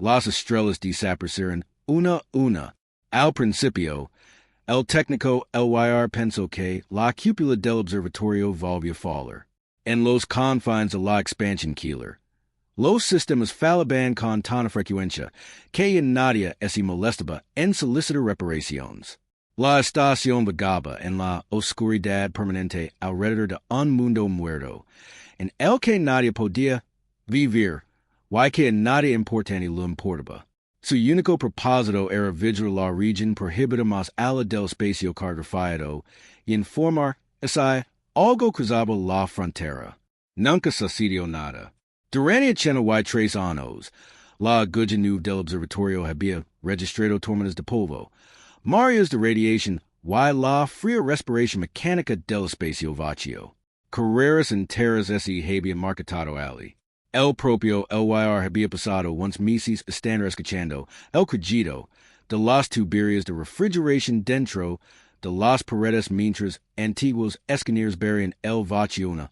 Las Estrellas Desaparecieron una, al principio, el técnico pensó que la cúpula del observatorio volvía a fallar. En los confines de la expansión killer. Los sistemas fallaban con tanta frecuencia que en nadie se molestaba en solicitar reparaciones. La estación vagaba en la oscuridad permanente alrededor de un mundo muerto, en el que nadie podía vivir, y que a nadie importante lo importaba. Su único propósito era vigilar la región prohibida más allá del espacio cartografiado y informar si algo cruzaba la frontera. Nunca sucedió nada. Durante 83 años, la Guggenheim del Observatorio había registrado tormentas de polvo, mareas de radiación y la fría respiración mecánica del espacio vacío. Carreras enteras se habían marketado allí. El propio LYR había pasado unos meses estando escuchando el crujido de las tuberías de refrigeración dentro de las paredes mientras antiguos escaneros verían el vacío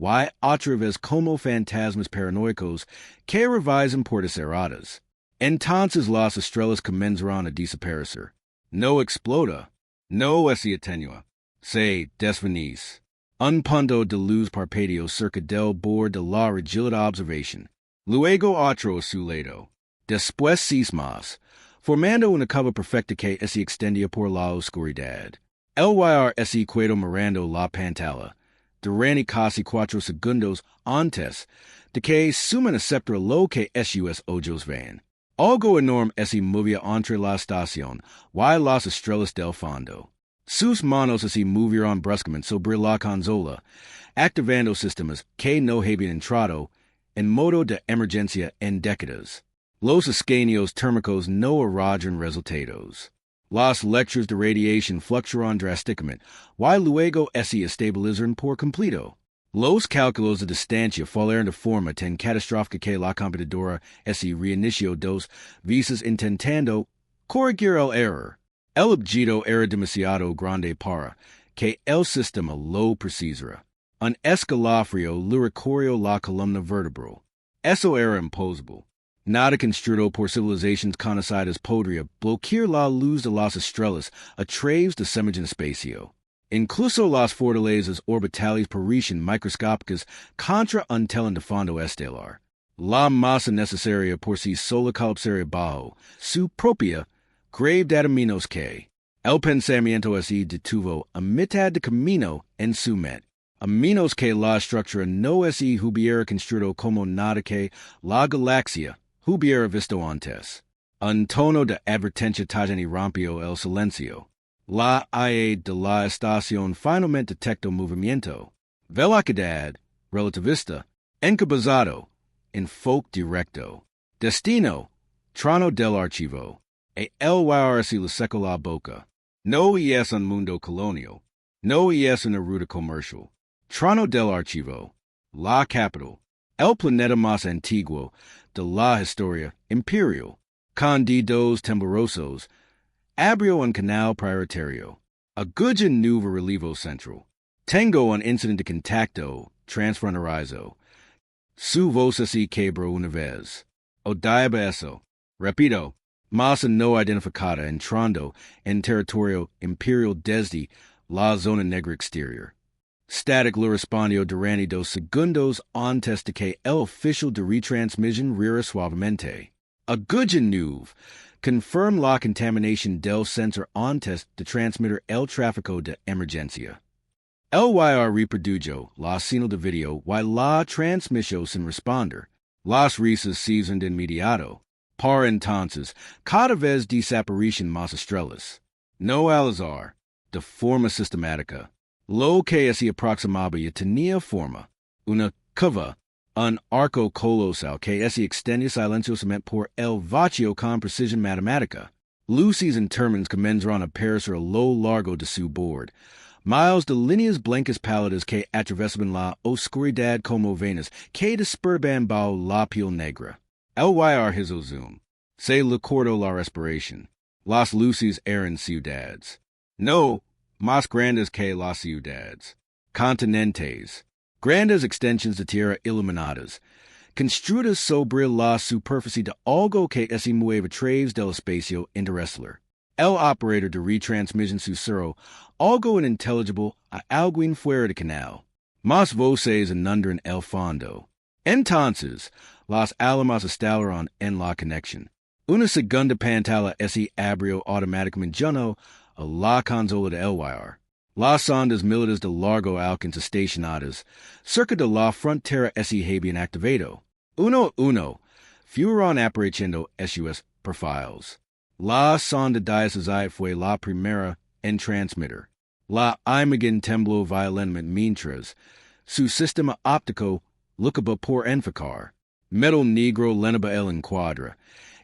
y otra vez como fantasmas paranoicos que revisan puertas cerradas. Entonces las estrellas comenzaron a desaparecer. No explota, no se atenúa, se desvanece. Un punto de luz parpadeo cerca del borde de la rigida observación. Luego otro a su lado. Después sismas, formando una curva perfecta que se extendía por la oscuridad. El YR se quedó mirando la pantalla. Durante casi 4 segundos antes de que suman aceptar lo que sus ojos ven. Algo enorme se movía entre la estación y las estrellas del fondo. Sus manos se movieron bruscamente sobre la consola, activando sistemas que no habían entrado en modo de emergencia en décadas. Los escaneos térmicos no arrojan resultados. Las lecturas de radiación fluctuaron drásticamente y luego se estabilizaron por completo. Los cálculos de distancia fueron de forma tan catastrófica que la computadora se reinició 2 veces intentando corregir el error. El objeto era demasiado grande para que el sistema lo precisara. Un escalofrío le recorrió la columna vertebral. Eso era imposible. Nada construido por civilizaciones conocidas podría bloquear la luz de las estrellas a través de semejante espacio. Incluso las fortalezas orbitales parecían microscópicas contra un telón de fondo estelar. La masa necesaria por sí sola colapsaría bajo su propia gravedad menos que el pensamiento se detuvo a mitad de camino en su mente, a menos que la estructura no se hubiera construido como nada que la galaxia hubiera visto antes. Un tono de advertencia tajani rompió el silencio. La IA de la estación finalmente detectó movimiento. Velocidad relativista, encabezado, enfoque directo. Destino, Trono del Archivo. El YR se le secó la boca. No es un mundo colonial. No es una ruta comercial. Trono del Archivo. La capital. El planeta más antiguo de la historia imperial. Con dedos temblorosos, abrió un canal prioritario. A Aguja nuevo relevo central. Tengo un incidente de contacto transfronterizo. Su voz se quebró una vez. Odaiba eso. Repito. Masa no identificada entrando en territorio imperial desde la zona negra exterior. Static le respondió durante 2 segundos antes de que el oficial de retransmisión riera suavemente. Aguja nuevo confirm la contaminación del sensor antes de transmitir el tráfico de emergencia. El YR reprodujo la señal de video y la transmitió sin responder. Las risas cesaron de inmediato. Para entonces, cada vez desaparecían más estrellas. No al azar, de forma sistemática. Lo que se aproximaba ya tenía forma. Una curva, un arco colosal que se extendía silenciosamente por el vacío con precisión matemática. Luces y términos comenzaron a aparecer a lo largo de su borde. Miles de líneas blancas pálidas que atravesaban la oscuridad como venas que disperban bajo la piel negra. El YR hizo zoom. Se le cortó la respiración. Las luces eran ciudades. No, más grandes que las ciudades. Continentes. Grandes extensiones de tierra iluminadas, construida sobre la superficie de algo que se mueve a través del espacio interestelar. El operator de retransmisión susurro algo inintelligible a alguien fuera de canal. Más voces inundan el fondo. Entonces, las almas instalaron en la conexión. Una segunda pantalla se abrió automáticamente junto a la consola de LYR. Las ondas militares de largo alcance estacionadas cerca de la frontera se habían activado. Uno a uno, fueron apareciendo sus perfiles. La sonda 16 fue la primera en transmitir. La imagen tembló violentamente mientras su sistema óptico lucaba por enfocar. Metal negro lenaba el encuadre,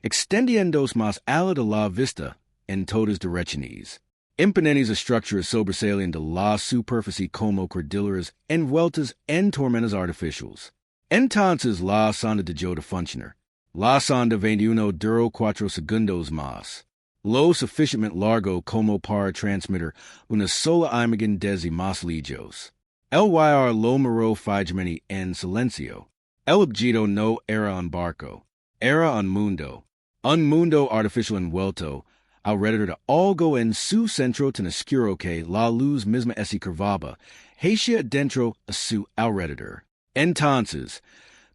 extendiéndose más allá de la vista en todas direcciones. Imponentes estructuras sobresalen de la superficie como cordilleras envueltas en tormentas artificiales. Entonces la sonda dejó de funcionar. La sonda 21 duró 4 segundos más. Lo suficientemente largo como para transmitir una sola imagen desde más lejos. LYR lo miró fijamente en silencio. El objeto no era un barco, era un mundo artificial envuelto alrededor de algo en su centro tan oscuro que la luz misma se curvaba hacia dentro a su alrededor. Entonces,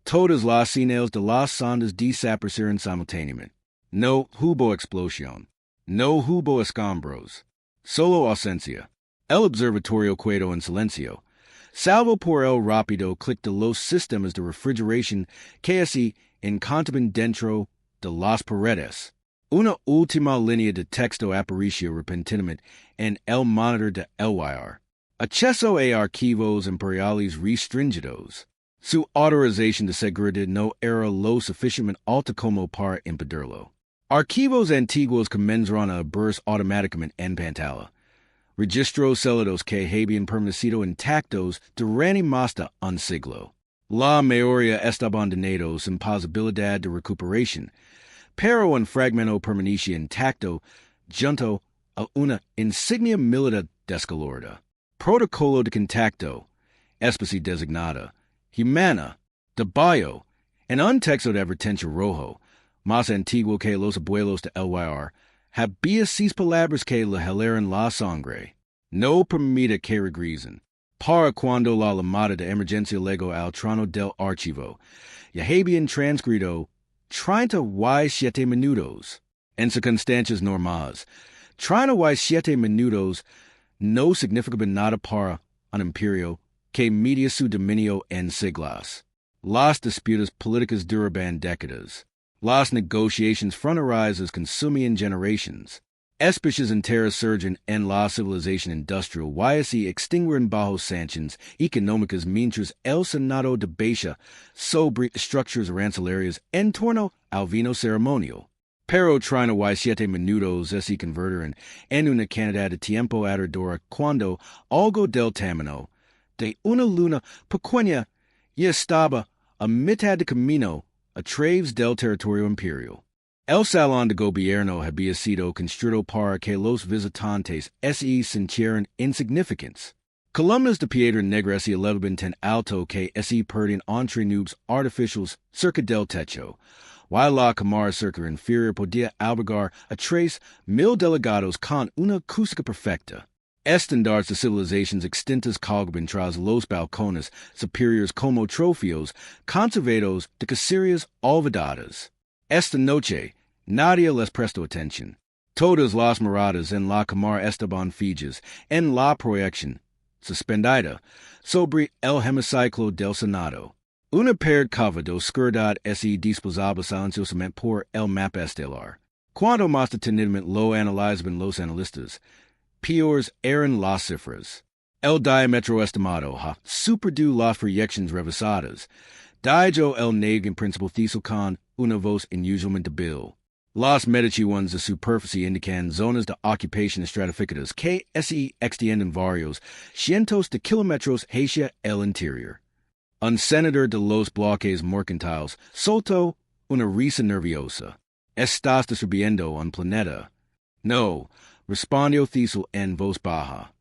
todas las señales de las sondas desaparecieron simultáneamente. No hubo explosión. No hubo escombros. Solo ausencia. El observatorio quedó en silencio, salvo por el rápido clic de los sistemas de refrigeración que se encontraban dentro de las paredes. Una última línea de texto apareció repentinamente en el monitor de LYR. Acceso a archivos imperiales restringidos. Su autorización de seguridad no era lo suficientemente alta como para impedirlo. Archivos antiguos comenzaron a abrirse automáticamente en pantalla. Registros células que habían permanecido intactos durante más de un siglo. La mayoría estaban dañados sin posibilidad de recuperación, pero un fragmento permanecía intacto junto a una insignia militar descolorida. Protocolo de contacto, especie designada, humana, de Bayo, en un texto de advertencia rojo, más antiguo que los abuelos de LYR, había 6 palabras que le helaron la sangre. No permite que regresen. Para cuando la llamada de emergencia llegó al Trono del Archivo, ya habían transcurrido 37 minutos. En circunstancias normales, 37 minutos no significaban nada para un imperio que medía su dominio en siglos. Las disputas políticas duraban décadas. Las negociaciones fronterizas consumían generations. Especies enteras surgen en la civilización industrial y se extinguieron bajo sanciones económicas mientras el Senado debate sobre estructuras arancelarias en torno al vino ceremonial. Pero 37 minutos se convirtieron en una cantidad de tiempo aterradora cuando algo del tamaño de una luna pequeña ya estaba a mitad de camino a través del territorio imperial. El salón de gobierno había sido construido para que los visitantes se sintieran insignificantes. Columnas de piedra negra se elevaban tan alto que se perdían entre nubes artificiales cerca del techo, while la cámara circular inferior podía albergar a 3,000 delegados con una acústica perfecta. Estandartes de civilizaciones extintas colgaban tras los balcones superiores como trofeos conservados de cacerías olvidadas. Esta noche, nadie les prestó atención. Todas las miradas en la cámara estaban fijas en la proyección, suspendida, sobre el hemiciclo del Senado. Una percava de oscuridad se disposaba silenciosamente por el mapa estelar. Cuando más detenidamente lo analizaban los analistas, peores eran las cifras. El diámetro estimado ha superado las proyecciones revisadas. Dijo el navegador principal Cecil con una voz inusualmente débil. Las mediciones de superficie indican zonas de ocupación estratificadas que se extienden varios cientos de kilómetros hacia el interior. Un senador de los bloques mercantiles soltó una risa nerviosa. ¿Estás destruyendo un planeta? No, respondió Cecil en voz baja.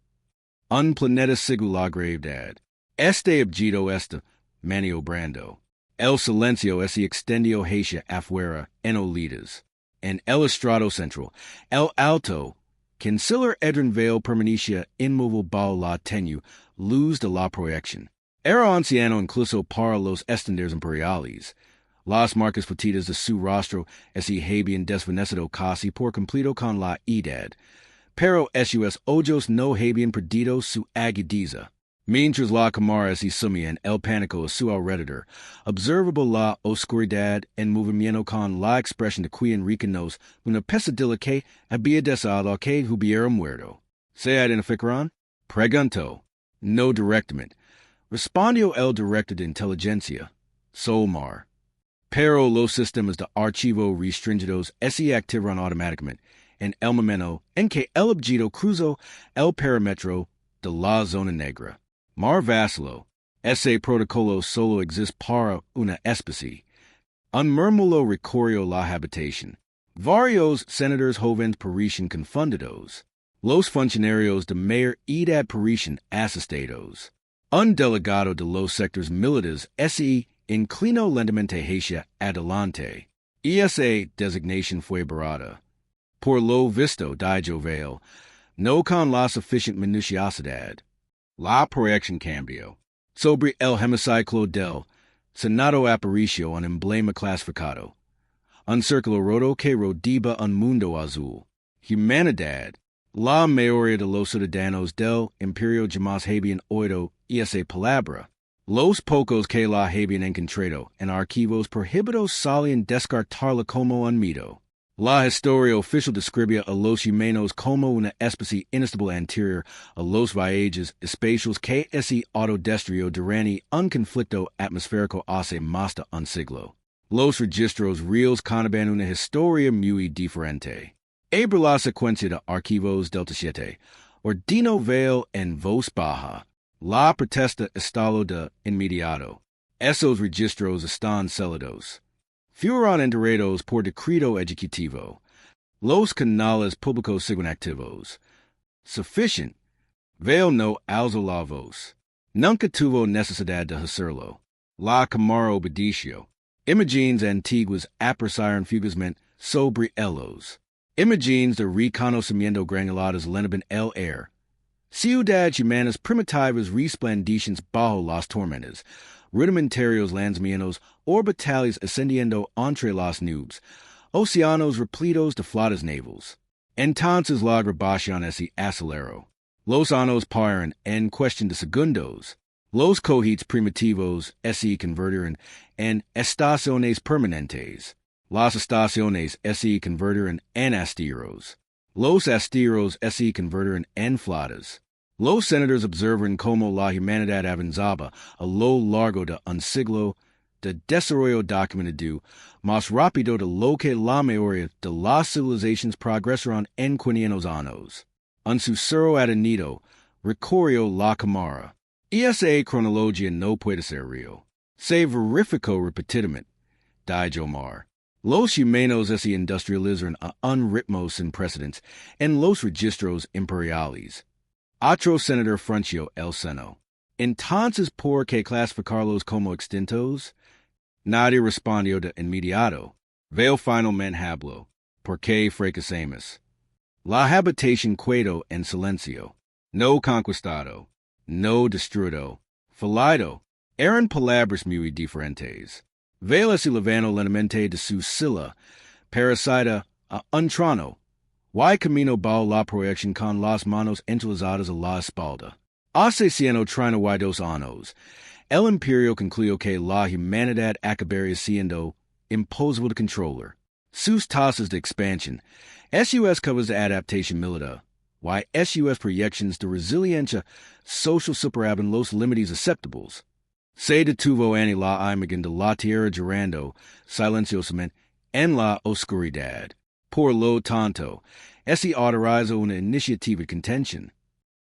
Un planeta según la gravedad. Este objeto está maniobrando. El silencio ese extendio hacia afuera en olidas. En el estrado central, el alto, canciller edrin veil permanecia inmovable la tenue, luz de la proyección. Era anciano incluso para los estenders imperiales. Las marcas fatidas de su rostro ese habían desvanecido casi por completo con la edad, pero sus ojos no habían perdido su agudeza. Mientras la cámara se sumía en el pánico a su alrededor, observable la oscuridad en movimiento con la expresión de quien reconoce una pesadilla que había deseado que hubiera muerto. ¿Se identificaron? Preguntó. No directamente. Respondió el director de inteligencia. Solmar. Pero los sistemas de archivo restringidos se activaron automáticamente en el momento en que el objeto cruzó el perímetro de la zona negra. Mar vaciló. Ese protocolo solo existe para una especie. Un murmullo recorrió la habitación. Varios senadores jóvenes parecían confundidos. Los funcionarios de mayor edad parecían asustados. Un delegado de los sectores militares se inclinó lentamente hacia adelante. Y esa designación fue barata. Por lo visto, dijo Vale, no con la suficiente minuciosidad. La proyección cambió. Sobre el hemiciclo del Senado apareció un emblema clasificado. Un círculo roto que rodeaba un mundo azul. Humanidad. La mayoría de los ciudadanos del Imperio jamás habían oído esa palabra. Los pocos que la habían encontrado en archivos prohibidos solían descartarla como un mito. La historia oficial describía a los humanos como una especie inestable anterior a los viajes espaciales que se autodestruyó durante un conflicto atmosférico hace más de un siglo. Los registros reales contaban una historia muy diferente. Sobre la secuencia de archivos Delta 7, ordeno Vale en voz baja. La protesta estalló de inmediato. Esos registros están celados. Fueron entregados por decreto ejecutivo. Los canales públicos siguen activos. Sufficient. Vale no alzó la voz. Nunca tuvo necesidad de hacerlo. La cámara obedeció. Imágenes antiguas aparecieron fugazmente sobre ellos. Imágenes de reconocimiento granuladas llenaban el aire. Ciudades humanas primitivas resplandecientes bajo las tormentas. Rudimentarios lanzamientos orbitales ascendiendo entre las nubes, océanos repletos de flotas navales. Entonces la grabación se aceleró. Los años paran en cuestión de segundos. Los cohetes primitivos se convirtieron en estaciones permanentes. Las estaciones se convirtieron en asteros. Los asteros se convirtieron en flotas. Los senadores observan cómo la humanidad avanzaba a lo largo de un siglo de desarrollo documentado más rápido de lo que la mayoría de las civilizaciones progresaron en 500 años. Un susurro adenido recorrió la cámara. Esa cronología no puede ser real. Se verificó repetidamente, dijo Mar. Los humanos se industrializaron a un ritmo sin precedentes en los registros imperiales. Otro senador frunció el seno. Entonces, ¿por qué clasificarlos como extintos? Nadie respondió de inmediato. Vale finalmente habló. ¿Por qué fracasamos? La habitación quedó en silencio. No conquistado. No destruido. Fallado. Eran palabras muy diferentes. Vale se levantó lentamente de su silla. Parasita a un trono. Y camino bajo la proyección con las manos entrelazadas a la espalda. Hace 132 años, el imperio concluyó que la humanidad acabaría siendo imposible de controlar. Sus tasas de expansión, sus curvas de adaptación militar, y sus proyecciones de resiliencia social superaban los límites aceptables. Se detuvo en la imagen de la tierra girando silenciosamente en la oscuridad. Por lo tanto, se autorizó una iniciativa de contención.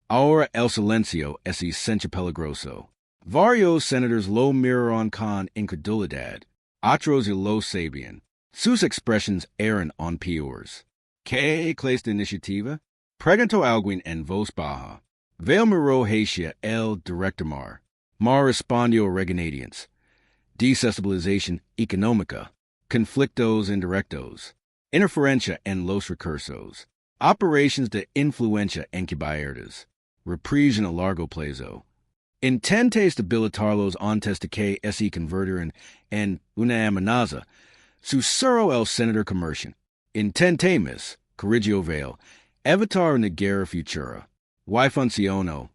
Ahora el silencio es sencha peligroso. Varios senadores lo miraron con incredulidad. Otros lo sabían. Sus expresiones eran aún peores. ¿Qué clase de iniciativa? Preguntó alguien en voz baja. Vale miró hacia el director Mar. Mar respondió a regañadientes. desestabilización económica, conflictos indirectos, interferencia en los recursos, operations de influencia encubiertas, represión a largo plazo, intentes debilitarlos antes de que se convirtieran en una amenaza, susurró el senador Comerciant. Intentemos, corrigió Vale, evitar una guerra futura. ¿Why funcionó?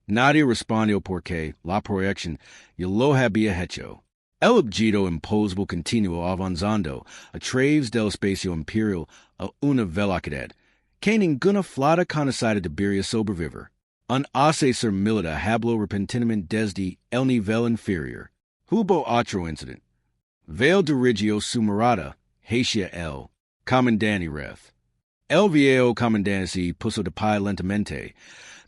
Nadie respondió porque la proyección ya lo había hecho. El objeto imposible continuó avanzando a través del espacio imperial a una velocidad que ninguna flota conocida debería sobrevivir. Un asesor militar habló repentinamente desde el nivel inferior. Hubo otro incidente. Vale dirigió su mirada hacia el comandante Ref. El viejo comandante se puso de pie lentamente,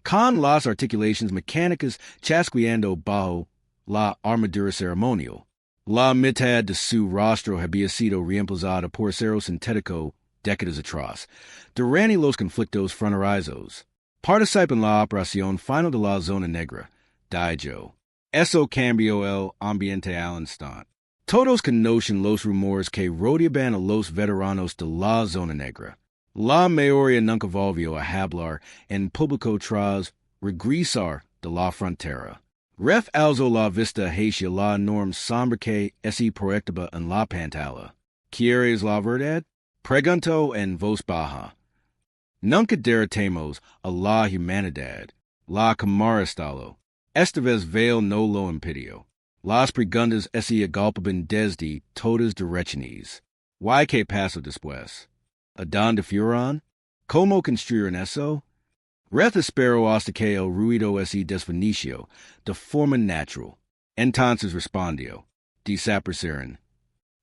con las articulaciones mecánicas chasqueando bajo la armadura ceremonial. La mitad de su rostro había sido reemplazada por acero sintético décadas atrás, durante los conflictos fronterizos. Participa en la operación final de la zona negra, Daijo. Eso cambió el ambiente al instante. Todos conocen los rumores que rodeaban a los veteranos de la zona negra. La mayoría nunca volvió a hablar en público tras regresar de la frontera. Ref alzó la vista hacia la enorme sombra que se proyectaba en la pantalla. ¿Quieres la verdad? Preguntó en voz baja. Nunca derrotamos a la humanidad. La cámara estalló. Esta vez Vale no lo impidió. Las preguntas se agolpaban desde todas direcciones. ¿Why qué pasó después? ¿A dónde fueron? ¿Cómo construyeron eso? Ref esperó hasta que el ruido se desvaneció de forma natural. Entonces respondió. Desaparecieron.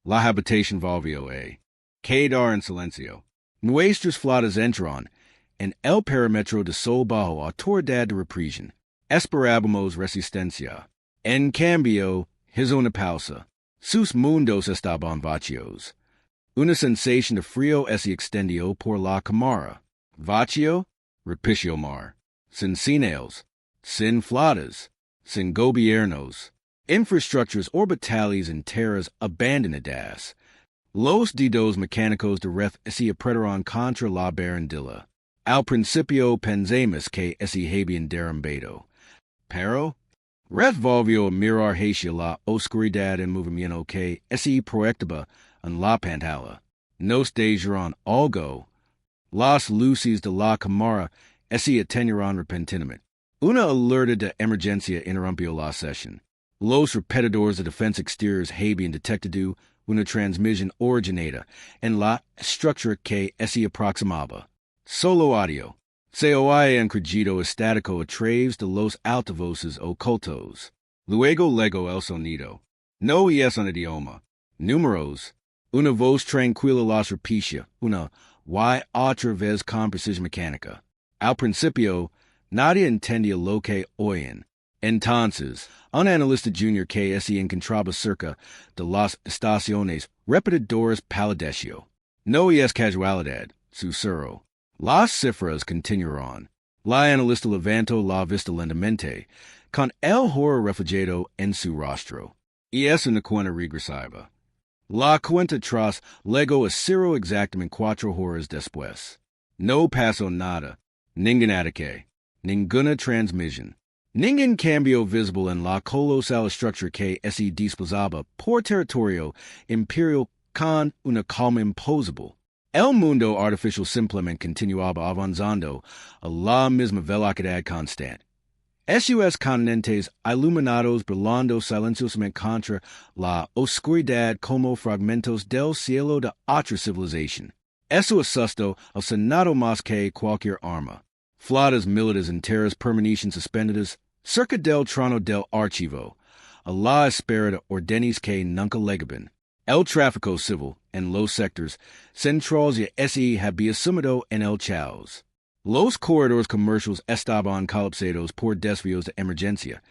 La habitación volvió a quedar en silencio. Nuestras flotas entraron en el perímetro de sol bajo autoridad de represión. Esperábamos resistencia. En cambio, hizo una pausa. Sus mundos estaban vacíos. Una sensación de frío se extendió por la cámara. Vacío, repitió Mar. Sin señales, sin flotas, sin gobiernos. Infraestructuras orbitales enteras abandonadas. Los dedos mecánicos de Ref se apretaron contra la barandilla. Al principio pensamos que se habían derrumbado. Pero Ref volvió a mirar hacia la oscuridad en movimiento que se proyectaba en la pantalla. Nos dijeron algo. Las luces de la cámara se atenuaron repentinamente. Una alerta de emergencia interrumpió la sesión. Los repetidores de defensa exteriores habían detectado una transmisión originada en la estructura que se aproximaba. Solo audio. Se oía un crujido estático a través de los altavoces ocultos. Luego el sonido. No es un idioma. Números. Una voz tranquila las repetía, una y otra vez con precisión mecánica. Al principio, nadie entendía lo que oían. Entonces, un analista junior que se encontraba cerca de las estaciones repetidoras palideció. No es casualidad, susurró. Las cifras continuaron. La analista levantó la vista lentamente, con el horror reflejado en su rostro. Y es una cuenta regresiva. La cuenta atrás llegó a cero exactamente 4 horas después. No pasó nada. Ningún ataque. Ninguna transmisión. Ningún cambio visible en la colosal estructura que se disposaba por territorio imperial con una calma imposible. El mundo artificial simplemente continuaba avanzando a la misma velocidad constante. SUS continentes iluminados brillando silenciosamente contra la oscuridad como fragmentos del cielo de otra civilización. Eso asustó al Senado más que cualquier arma. Flotas militares enteras permanecen suspendidas cerca del Trono del Archivo, a la espera de órdenes que nunca llegaban. El tráfico civil en los sectores centrales ya se había sumido en el caos. Los corredores comerciales estaban colapsados por desvíos de emergencia,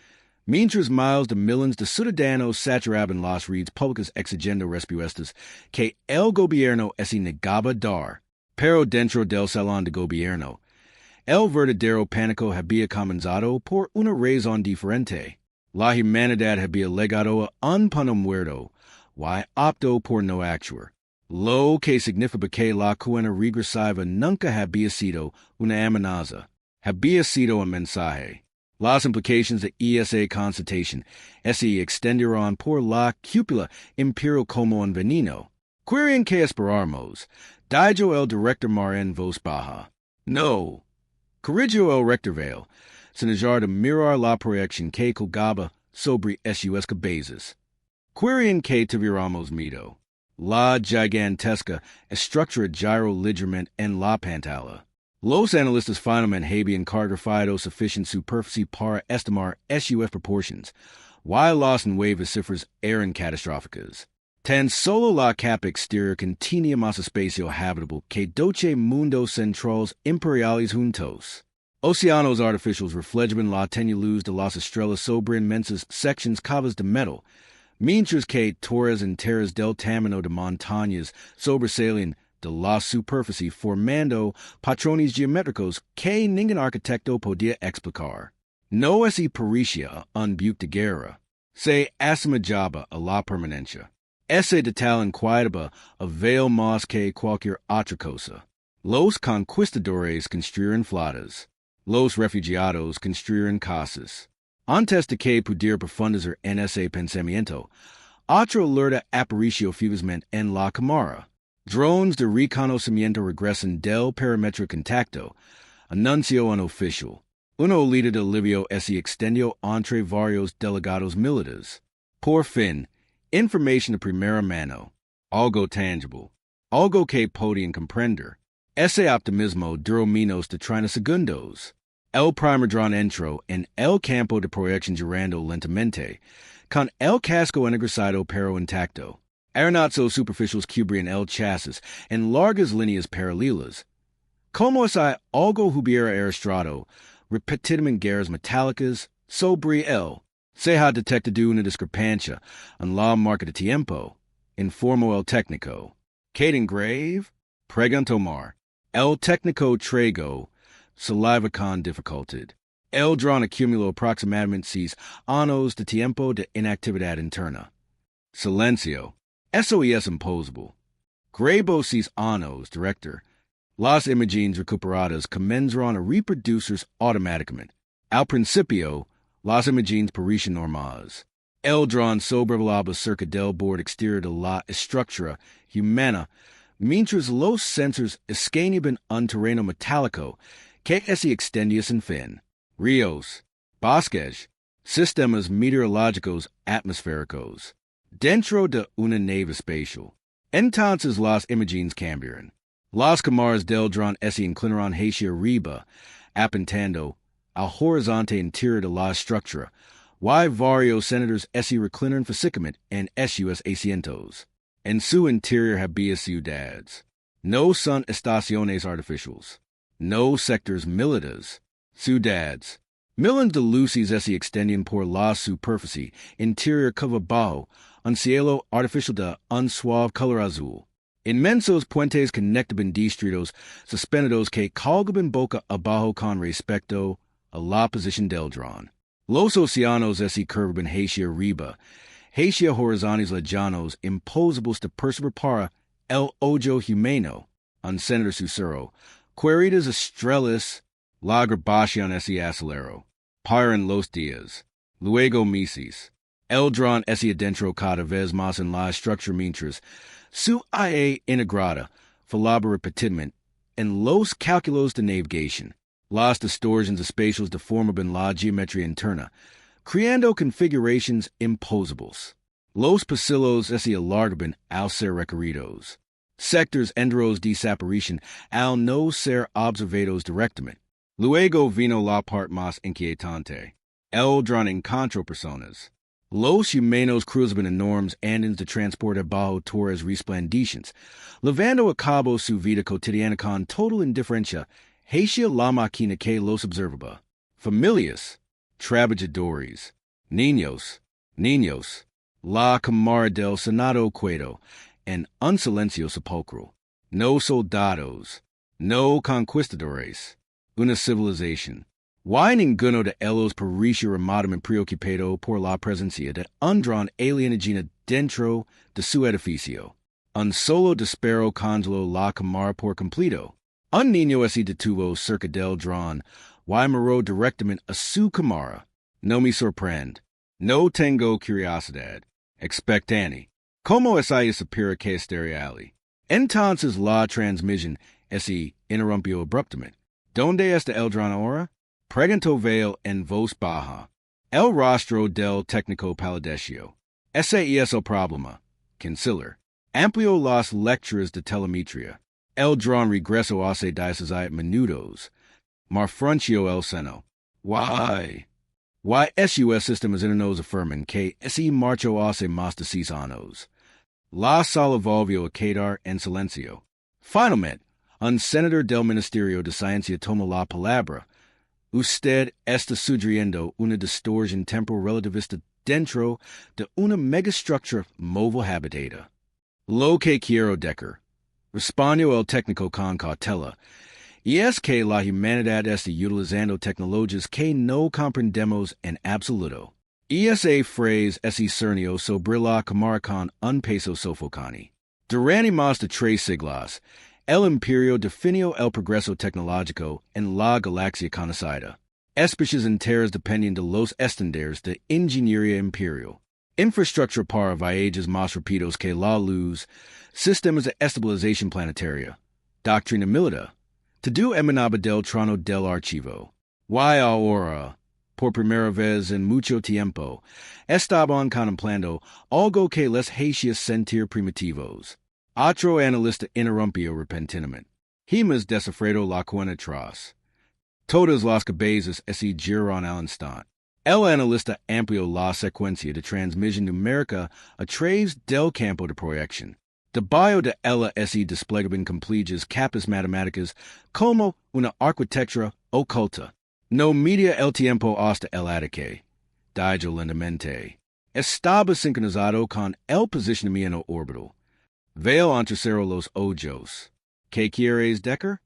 mientras miles de millones de ciudadanos saturaban las redes públicas exigiendo respuestas que el gobierno se negaba dar. Pero dentro del salón de gobierno, el verdadero pánico había comenzado por una razón diferente. La humanidad había legado a un pueblo muerto, y optó por no actuar. Lo que significa que la cuenta regresiva nunca había sido una amenaza, había sido un mensaje. Las implicaciones de esa constatación se extendieron por la cúpula imperial como un veneno. Querían que esperáramos. Dijo el director mar en voz baja. No. Corrigió el rector Vale, sin dejar de mirar la proyección que colgaba sobre sus cabezas. Querían que tuviéramos miedo. La gigantesca estructura giró ligeramente en la pantalla. Los analistas finalmente habían cartografado suficiente superficie para estimar sus proporciones, y las nuevas cifras eran catastróficas. Tan solo la capa exterior contenía más espacio habitable que 12 mundos centrales imperiales juntos. Océanos artificiales reflejaban la tenue luz de las estrellas sobre inmensas secciones cavas de metal, mientras que torres enteras del tamaño de montañas sobresalían de la superficie formando patrones geométricos que ningún arquitecto podía explicar. No se parecía un buque de guerra. Se asemejaba a la permanencia. Ese detalle inquietaba a Vale más que cualquier otra cosa. Los conquistadores construyeron flotas. Los refugiados construyeron casas. Antes de que pudiera profundizar en ese pensamiento, otro alerta apareció fugazmente en la cámara. Drones de reconocimiento regresan del perímetro contacto, anunció un oficial. Una oleada de alivio se extendió entre varios delegados militares. Por fin, información de primera mano, algo tangible, algo que podían comprender. Ese optimismo duró menos de 30 segundos. El primer dron entró en el campo de proyección girando lentamente, con el casco enegresado pero intacto. Aeronautas superficiales cubrían el chasis en largas líneas paralelas. Como si algo hubiera arrastrado repetidamente guerras metálicas sobre él. Se ha detectado una discrepancia en la marca de tiempo, informó el técnico. ¿Qué tan grave? Preguntó Mar. El técnico tragó saliva con dificultad. El dron acumuló aproximadamente 6 años de tiempo de inactividad interna. Silencio. Eso es imposible. Grabo 6 años, director. Las imágenes recuperadas comenzaron a reproducirse automáticamente. Al principio, las imágenes parecían normales. El dron sobrevolaba cerca del borde exterior de la estructura humana, mientras los sensores escaneaban un terreno metálico que se extendía sin fin. Ríos, bosques, sistemas meteorológicos atmosféricos. Dentro de una nave espacial. Entonces las imágenes cambiaron. Las cámaras del dron se inclinaron hacia arriba, apuntando al horizonte interior de la estructura, y varios senadores se reclinaron físicamente en sus asientos. En su interior había ciudades. No son estaciones artificiales. No sectores militares. Ciudades. Millones de luces se extendían por la superficie interior cava bajo un cielo artificial de un suave color azul. Inmensos puentes conectaban distritos suspendidos que colgaban boca abajo con respecto a la posición del dron. Los océanos se curvaban hacia arriba, hacia horizontes lejanos imposibles de percibir para el ojo humano. Un senador susurró, queridas estrellas, la grabación se aceleró. Paran los días. Luego meses. El dron se adentró cada vez más en la estructura mientras su IA integrada falaba repetidamente en los cálculos de navegación. Las distorsiones espaciales deformaban la geometría interna, creando configuraciones imposibles. Los pasillos se alargaban al ser requeridos. Sectores enteros desaparecían al no ser observados directamente. Luego vino la parte más inquietante. El dron encontró personas. Los humanos cruzaban enormes andenes de transporte bajo torres resplandecientes, llevando a cabo su vida cotidiana con total indiferencia hacia la máquina que los observaba. Familias, trabajadores, niños, la cámara del Senado quedó en un silencio sepulcral. No soldados, no conquistadores, una civilización, Why ninguno de ellos pareció remotamente preocupado por la presencia de un dron alienígena dentro de su edificio? Un solo disparo congeló la cámara por completo. Un niño se detuvo cerca del dron, y miró directamente a su cámara. No me sorprende. No tengo curiosidad. Expectante. Como esa supera que estaría. Entonces la transmisión se interrumpió abruptamente. ¿Dónde está el dron ahora? Preguntó Vale en voz baja. El rostro del técnico palideció. Ese es el problema. Canciller. Amplió las lecturas de telemetría. El dron regresó hace 16 minutos. Marfrunció el seno. Why sus sistemas internos afirman que se marchó hace más de 6 años. La sala volvió a quedar en silencio. Finalmente, un senador del Ministerio de Ciencia tomó la palabra. Usted está sugiriendo una distorsión temporal-relativista dentro de una megastructura móvil habitada. Lo que quiero decir, respondió el técnico con cautela, y es que la humanidad está utilizando tecnologías que no comprendemos en absoluto. Y esa frase es discernió sobre la cámara con un peso sofocante. Durante más de 3 siglos, el imperio definió el progreso tecnológico en la galaxia conocida. Especies enteras dependen de los estándares de ingeniería imperial. Infraestructura para viajes más rápidos que la luz, sistemas de estabilización planetaria, doctrina militar, todo emanaba del Trono del Archivo. Y ahora, por primera vez en mucho tiempo, estaban contemplando algo que les hacía sentir primitivos. Otro analista interrumpió repentinamente. Hemos descifrado la cuenta atrás. Todas las cabezas se giraron al instante. El analista amplió la secuencia de transmisión numérica a través del campo de proyección. Debajo de ella se desplegaban complejas capas matemáticas como una arquitectura oculta. No medía el tiempo hasta el ataque. Dijo lentamente. Estaba sincronizado con el posicionamiento orbital. Vale entrecerró los ojos. ¿Qué quieres decir?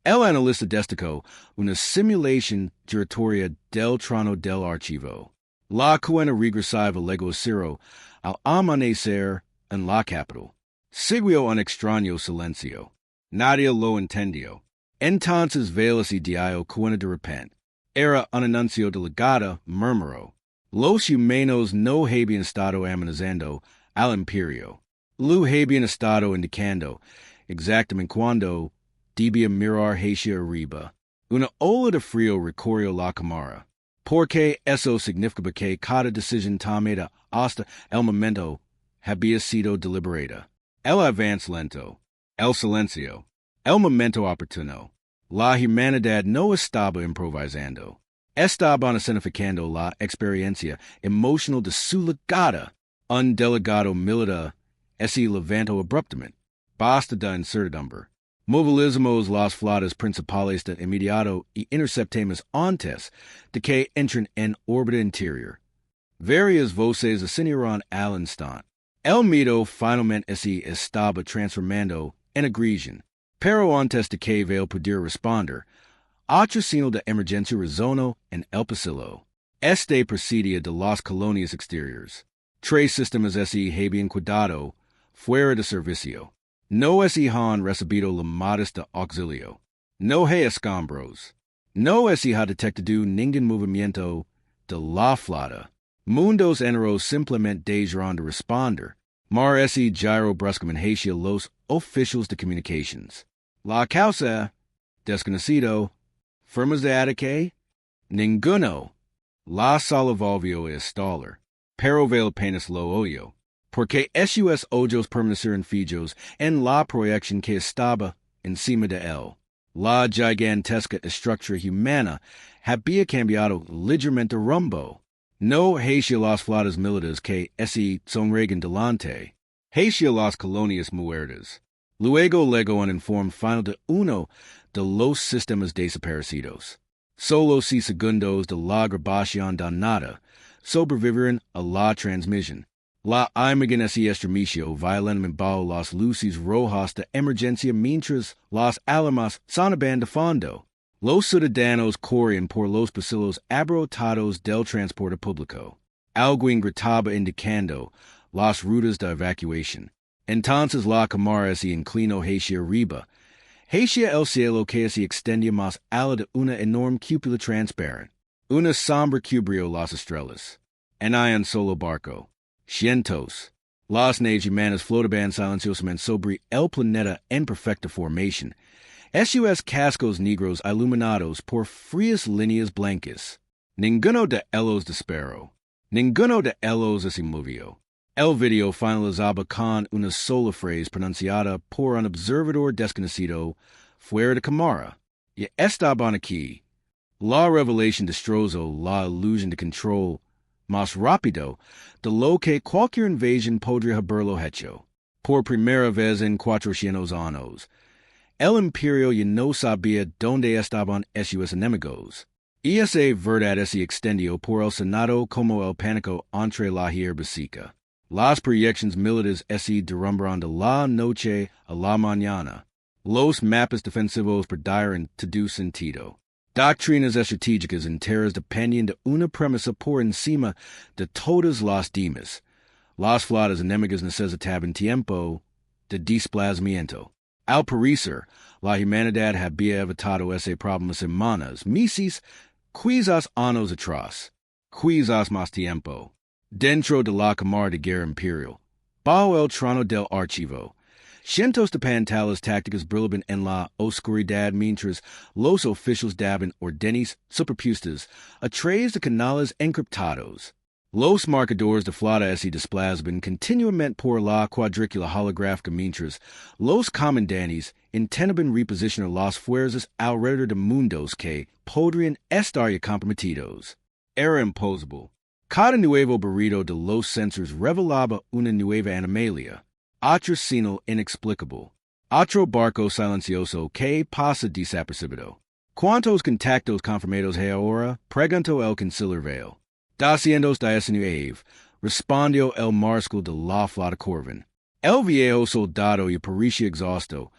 El analista destacó una simulación giratoria del Trono del Archivo. La cuenta regresaba luego a cero al amanecer en la capital. Siguió un extraño silencio. Nadie lo entendió. Entonces Vale se dio cuenta de repente. Era un anuncio de legada, murmuró. Los humanos no habían estado amenazando al imperio. Lo habían estado indicando exactamente cuando debía mirar hacia arriba. Una ola de frío recorrió la cámara. Porque eso significaba que cada decisión tomada hasta el momento había sido deliberada. El avance lento, el silencio, el momento oportuno. La humanidad no estaba improvisando. Estaban escenificando la experiencia emocional de su legada. Un delegado militar se levantó abruptamente. Basta de incertidumbre. Movilizamos las flotas principales de inmediato y interceptemos antes de que entren en órbita interior. Varias voces ascendieron al instante. El miedo finalmente se estaba transformando en agresión. Pero antes de que Vale pudiera responder, otro signo de emergencia resonó en el pasillo. Este procedía de las colonias exteriores. 3 sistemas se habían quedado fuera de servicio. No se han recibido llamadas de auxilio. No hay escombros. No se ha detectado ningún movimiento de la flota. Mundos enteros simplemente dejaron de responder. Mar se giró bruscamente hacia los oficiales de comunicaciones. La causa, desconocido. Firmas de ataque? Ninguno. La sala volvió a estallar. Pero Vale apenas lo oyó. Porque sus ojos permanecieron fijos en la proyección que estaba encima de él. La gigantesca estructura humana había cambiado ligeramente rumbo. No hacia las flotas militares que se sonreían delante, hacia las colonias muertas. Luego un informe final de uno de los sistemas desaparecidos. Solo 6 segundos de la grabación danada sobrevivieron a la transmisión. La imagen se estremeció violentamente bajo las luces rojas de emergencia mientras las alarmas sonaban de fondo. Los ciudadanos corren por los pasillos abarrotados del transporte público. Alguien gritaba indicando las rutas de evacuación. Entonces la cámara se inclinó hacia arriba, hacia el cielo que se extendía más allá de una enorme cúpula transparente. Una sombra cubrió las estrellas. En un solo barco. Cientos. Las naves humanas flotaban silenciosamente sobre el planeta en perfecta formación. Sus cascos negros iluminados por frías líneas blancas. Ninguno de ellos disparó. Ninguno de ellos se movió. El video finalizaba con una sola frase pronunciada por un observador desconocido fuera de cámara. Ya estaban aquí. La revelación destrozó la ilusión de control más rápido de lo que cualquier invasión podría haberlo hecho. Por primera vez en 400 años, el imperio ya no sabía dónde estaban sus enemigos. Y esa verdad se extendió por el Senado como el pánico entre la hierbásica. Las proyecciones militares se derrumbaron de la noche a la mañana. Los mapas defensivos perdieron todo sentido. Doctrinas estratégicas enteras dependían de una premisa por encima de todas las demás. Las flotas enemigas necesitaban tiempo de desplazamiento. Al parecer, la humanidad había evitado ese problema semanas, meses, quizás años atrás. Quizás más tiempo. Dentro de la cámara de guerra imperial, bajo el Trono del Archivo, cientos de pantallas tácticas brillaban en la oscuridad mientras los oficiales daban órdenes superpuestas a través de canales encriptados. Los marcadores de flota se desplazaban continuamente por la cuadrícula holográfica mientras los comandantes intentaban reposicionar las fuerzas alrededor de mundos que podrían estar ya comprometidos. Era imposible. Cada nuevo barrido de los sensores revelaba una nueva anomalía. Otro señal inexplicable. Otro barco silencioso que pasa desapercibido. ¿Cuántos contactos confirmados hay ahora? Preguntó el canciller Vale. 219, respondió el mariscal de la flota Corvin. El viejo soldado ya parecía exhausto,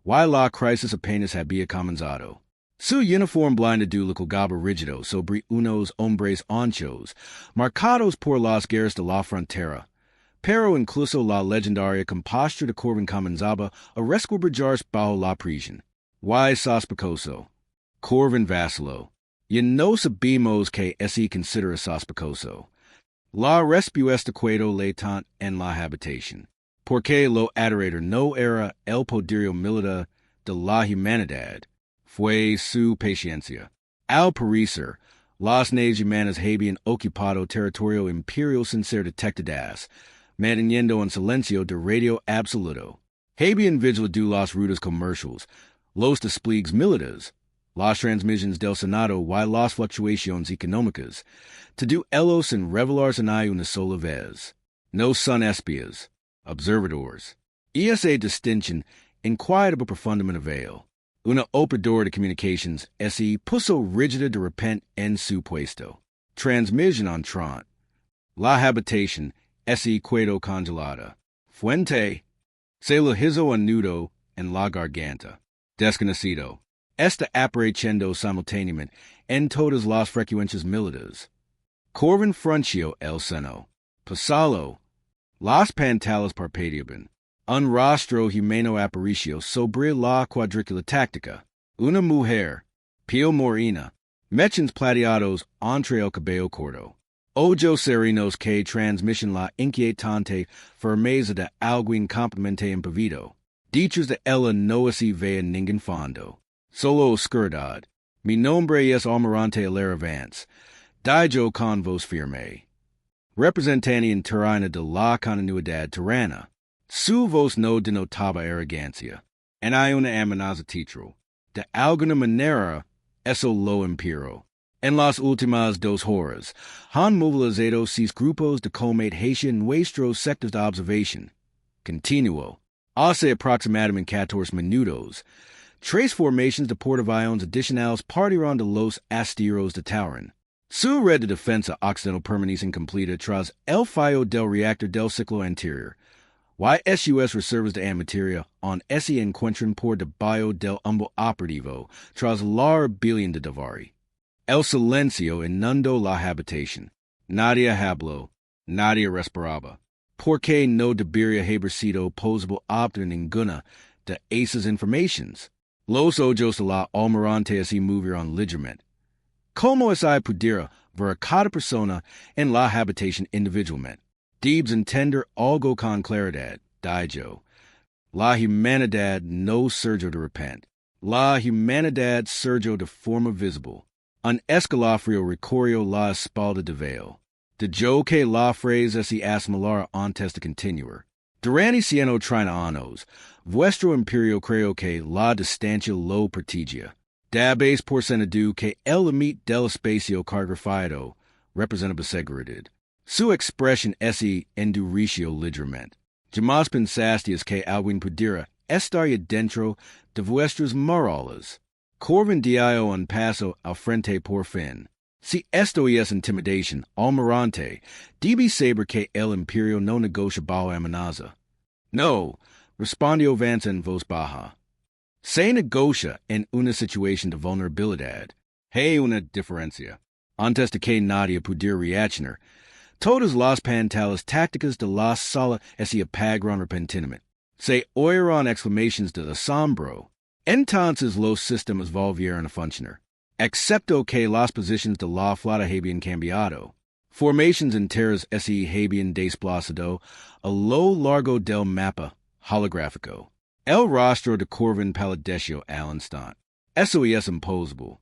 y la crisis apenas había comenzado. Su uniforme blindado colgaba rígido sobre unos hombres anchos, marcados por las guerras de la frontera. Pero incluso la legendaria compostura de Corvin comenzaba a resquebrajarse bajo la presión. Y sospechoso. Corvin vaciló. Ya no sabemos que se considera sospechoso. La respuesta quedó latente en la habitación. Porque lo aterrador no era el poderío militar de la humanidad. Fue su paciencia. Al parecer, las naves humanas habían ocupado territorio imperial sin ser detectadas, manteniendo un silencio de radio absoluto. Habían vigilado las rutas comerciales, los despliegues militares, las transmisiones del Senado y las fluctuaciones económicas, todo ello sin revelarse en una sola vez. No son espías, observadores. Y esa distinción inquietaba profundamente a Vale. Una operadora de comunicaciones se puso rígida de repente en su puesto. Transmisión entrante. La habitación se quedó congelada. Fuente. Se le hizo un nudo en la garganta. Desconocido. Está apareciendo simultáneamente en todas las frecuencias militares. Corvin frunció el seno. Pasalo. Las pantallas parpadeaban. Un rostro humano apareció sobre la cuadrícula táctica. Una mujer, piel morena, mechas plateados entre el cabello corto. Ojos serenos que transmiten la inquietante firmeza de alguien completamente imprevisto. Dichos de ella no se ve ningún fondo. Solo oscuridad. Mi nombre es Almirante Alara Vance. Dijo con voz firme. Representante interina de la continuidad tirana. Su voz no denotaba arrogancia. En una amenaza título. De alguna manera, eso lo impidió. En las últimas 2 horas, han movilizado 6 grupos de combat hacia nuestros sectores de observación. Continuó. Hace aproximadamente 14 minutos, 3 formaciones de portaaviones adicionales partieron de los astilleros de Tauron. Su red de defensa occidental permanece incompleta tras el fallo del reactor del ciclo anterior. Why SUS reservas de materia on ese encuentran por debajo del umbo operativo tras la rebelión de Davari. El silencio inundó la habitación. Nadie habló, nadie respiraba. Porque no debería haber sido posible obtener ninguna de esas informaciones. Los ojos de la almirante así movieron ligeramente. Como esa pudiera ver a cada persona en la habitación individualmente. Debes entender algo con claridad, dijo. La humanidad no surgió de repente. La humanidad surgió de forma visible. Un escalofrío recorrió la espalda de Vale. De yo que la frase así asmalara antes de continuar. Durante 130 años, vuestro imperio creo que la distancia lo prestigia. Dabéis por sentido que el límite del espacio cargrafado representa seguridad. Su expresión ese endureció ligeramente. Jamás pensasteis que alguien pudiera estar dentro de vuestras murallas. Corvin dio un paso al frente por fin. Si esto es intimidación, almirante, debe saber que el imperio no negocia bajo amenaza. No, respondió Vance en voz baja. Se negocia en una situación de vulnerabilidad. Hay una diferencia. Antes de que nadie pudiera reaccionar, todas las pantallas tácticas de la sala se apagaron repentinamente. Se oyeron exclamaciones de asombro. Entonces los sistemas volvieron a funcionar. Excepto que las posiciones de la flota habían cambiado. Formaciones enteras se habían desplazado a lo largo del mapa holográfico. El rostro de Corvin palideció al instante. Eso es imposible.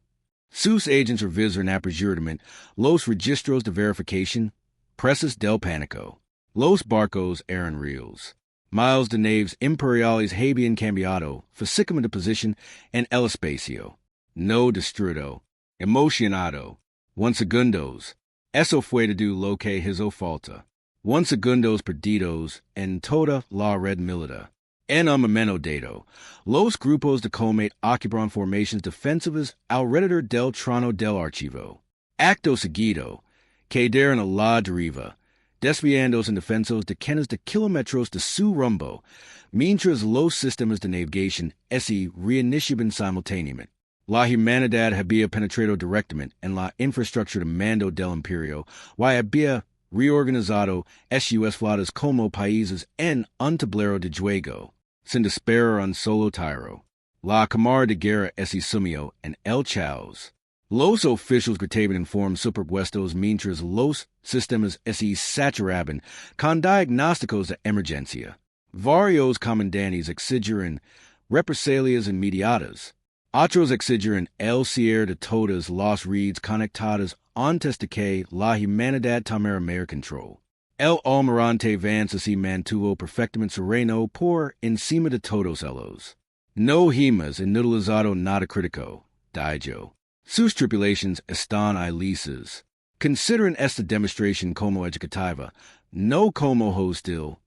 Sus agents revisaron apresuradamente los registros de verificación, presas del Pánico. Los barcos eran reales. Miles de naves imperiales habían cambiado físicamente de posición en el espacio. No destruido, emocionado. 1 segundos. Eso fue todo lo que hizo falta. 1 segundos perdidos en toda la red militar. En un momento dado, los grupos de combat ocuparon formaciones defensivas alrededor del Trono del Archivo. Acto seguido, quedaron a la deriva, desviándose en defensas de decenas de kilómetros de su rumbo, mientras los sistemas de navegación se reiniciaban simultáneamente. La humanidad había penetrado directamente en la infraestructura de mando del imperio, y había reorganizado sus flotas como países en un tablero de juego, sin desesperar un solo tiro. La cámara de guerra se sumió en el caos. Los oficiales gritaban en forma superpuestos mientras los sistemas se saturaban con diagnósticos de emergencia. Varios comandantes exigieron represalias inmediatas. Otros exigieron el cierre de todas las redes conectadas antes de que la humanidad tomara mayor control. El almirante Vance se mantuvo perfectamente sereno por encima de todos ellos. No hemos inutilizado nada crítico, dijo. Sus tripulaciones están ilisas. Consideren esta demostración como educativa, no como hostil.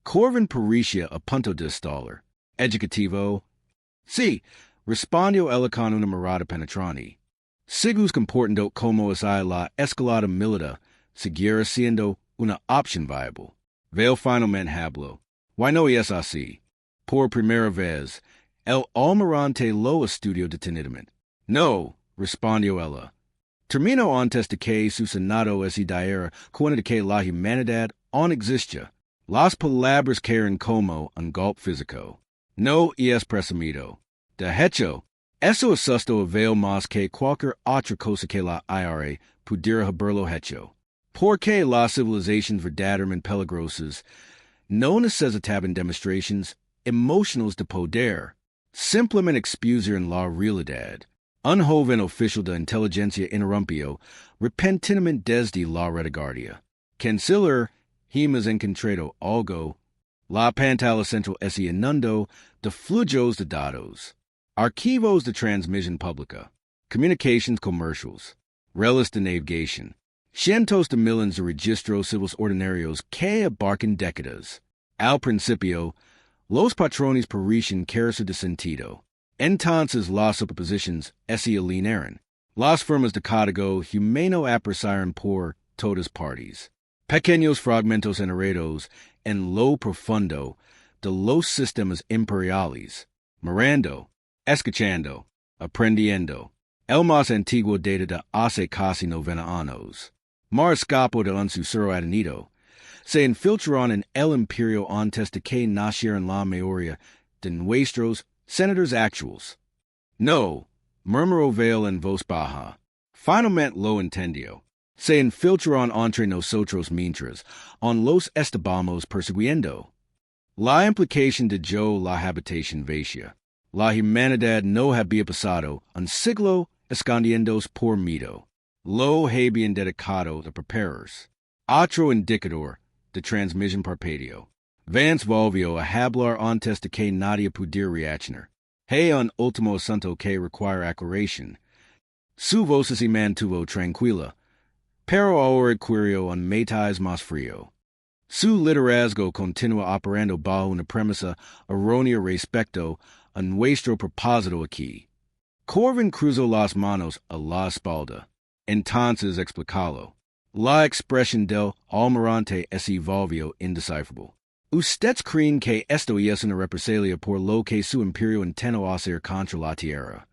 Corvin parecía a punto de estallar. Educativo? Sí. Respondió él con una mirada penetrante. Sigus comportando como es la escalada militar, seguirá siendo una opción viable. Vale finalmente habló. Why no es así? Por primera vez, el almirante lo estudió detenidamente. No, respondió ella. Terminó antes de que su senado se diera cuenta de que la humanidad aún existía. Las palabras caen como un golpe físico. No es presumido. De hecho, eso asustó a Vale más que cualquier otra cosa que la IRA pudiera haberlo hecho. Porque las civilizaciones verdaderamente peligrosas no necesitaban demostraciones emocionales de poder. Simplemente expusieron la realidad. Un joven oficial de inteligencia interrumpió repentinamente desde la retaguardia. Canciller, hemos encontrado algo. La pantalla central se inundó de flujos de datos. Archivos de transmisión pública, communications commercials, reles de navegación, cientos de millones de registros civiles ordinarios que abarcan décadas. Al principio, los patrones parecían carecer de sentido. Entonces las superposiciones se alinearon. Las firmas de código humano aparecieron por todas partes. Pequeños fragmentos enredados en lo profundo de los sistemas imperiales, mirando, escuchando, aprendiendo, el más antiguo data de hace casi 90 años. Mar escapó de un susurro adenido. Se infiltraron en el imperio antes de que nacieran la mayoría de nuestros senadores actuales. No, murmuró Vale en voz baja. Finalmente lo entendió. Se infiltraron entre nosotros mientras los estábamos persiguiendo. La implicación de yo la habitación vacía. La humanidad no había pasado un siglo escondiéndose por miedo. Lo habían dedicado de preparers. Otro indicador de transmisión parpadeo. Vance volvió a hablar antes de que nadie pudiera reaccionar. Hay un último asunto que requiere aclaración. Su voz se mantuvo tranquila, pero ahora adquirió un matiz más frío. Su liderazgo continúa operando bajo una premisa errónea respecto a nuestro propósito aquí. Corvin cruzó las manos a la espalda. Entonces explicalo. La expresión del almirante se volvió indescifrable. Ustedes creen que esto es una represalia por lo que su imperio intentó hacer contra la tierra.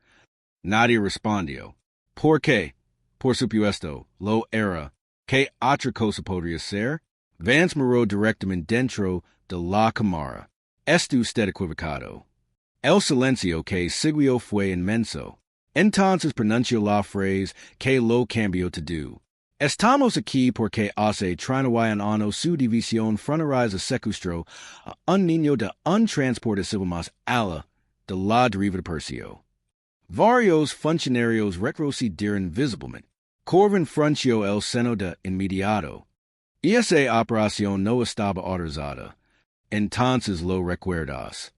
Nadie respondió. ¿Por qué? Por supuesto, lo era. ¿Qué otra cosa podría ser? Vance miró directamente dentro de la cámara. ¿Está usted equivocado? El silencio que siguió fue inmenso. Entonces pronunció la frase que lo cambió todo. Estamos aquí porque hace 31 años su división fronteriza secuestró a un niño de un transporte civil más ala de la deriva de Percio. Varios funcionarios retrocedieron visiblemente. Corvin frunció el seno de inmediato. Esa operación no estaba autorizada. Entonces lo recuerdas.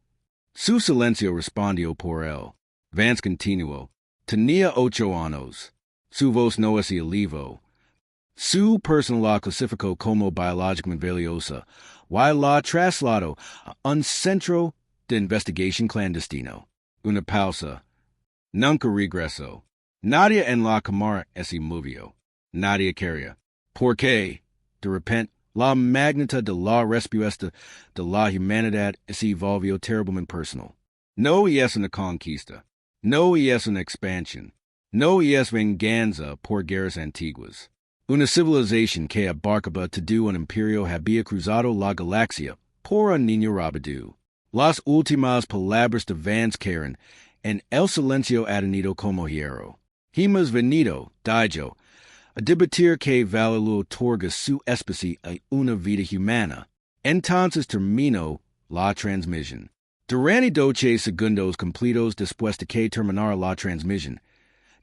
Su silencio respondió por él. Vance continuó. Tenía 8 años. Su voz no es olivo. Su persona la clasificó como biológicamente valiosa, y la trasladó a un centro de investigación clandestino. Una pausa. Nunca regresó. Nadie en la cámara se movió. Nadie quería. ¿Por qué? De repente, la magnitud de la respuesta de la humanidad se volvió terriblemente personal. No es una conquista. No es una expansión. No es venganza por guerras antiguas. Una civilización que abarcaba todo un imperio había cruzado la galaxia por un niño rabadú. Las últimas palabras de Vance Karen en el silencio adenido como hierro. Hemos venido, dijo, a debatir que vale lo otorga su especie a una vida humana. Entonces terminó la transmisión. Durante 12 segundos completos después de que terminara la transmisión,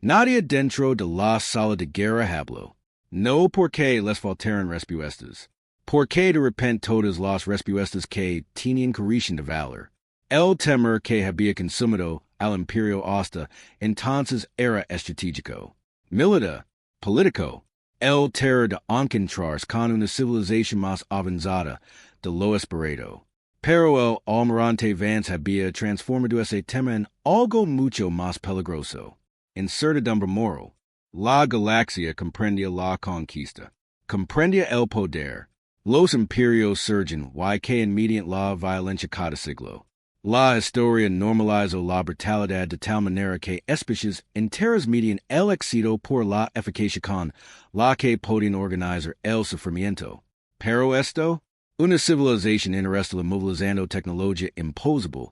nadie dentro de la sala de guerra habló. No porque les faltaran respuestas. Porque de repente todas las respuestas que tenían carecen de valor. El temor que había consumido al imperio hasta entonces era estratégico. Militar, político. El terror de encontrarse con una civilización más avanzada de lo esperado. Pero el almirante Vance había transformado ese tema en algo mucho más peligroso. Incertidumbre moral. La Galaxia comprendía la conquista. Comprendía el poder. Los imperios surgen y que mediante la violencia cada siglo. La historia normalizó la brutalidad de tal manera que especies enteras median el éxito por la eficacia con la que podían organizar el sufrimiento. Pero esto, una civilización interesada movilizando tecnología imposible,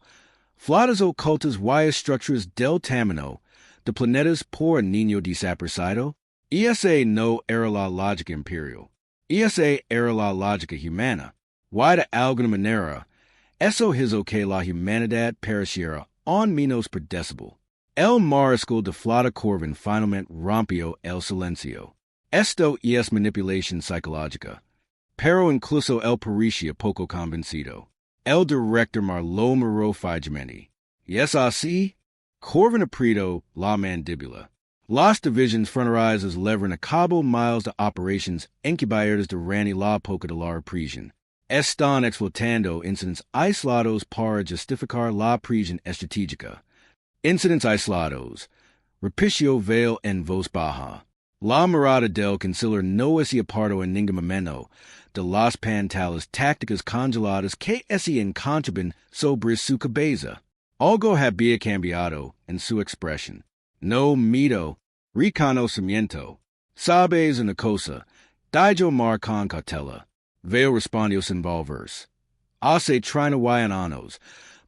flotas ocultas y estructuras del tamaño de planetas por un niño desaparecido, esa no era la lógica imperial. Esa era la lógica humana. Y de alguna manera, eso hizo que la humanidad pereciera en menos predecible. El mariscal de flota Corvin finalmente rompió el silencio. Esto es manipulación psicológica. Pero incluso él parecía poco convencido. El director lo miró fijamente. ¿Y es así? Corvin apretó la mandíbula. Las divisiones fronterizas levran a cabo miles de operaciones incubadas durante la época de la represión. Están explotando incidentes aislados para justificar la presión estratégica. Incidentes aislados. Repitió Vale en voz baja. La mirada del canciller no ese aparto en ningún momento de las pantallas tácticas congeladas que ese encontraban sobre su cabeza. Algo había cambiado en su expresión. No mito, reconocimiento. Sabes una cosa, dijo mar con cautela. Veo respondió sin volverse. Hace 31 años,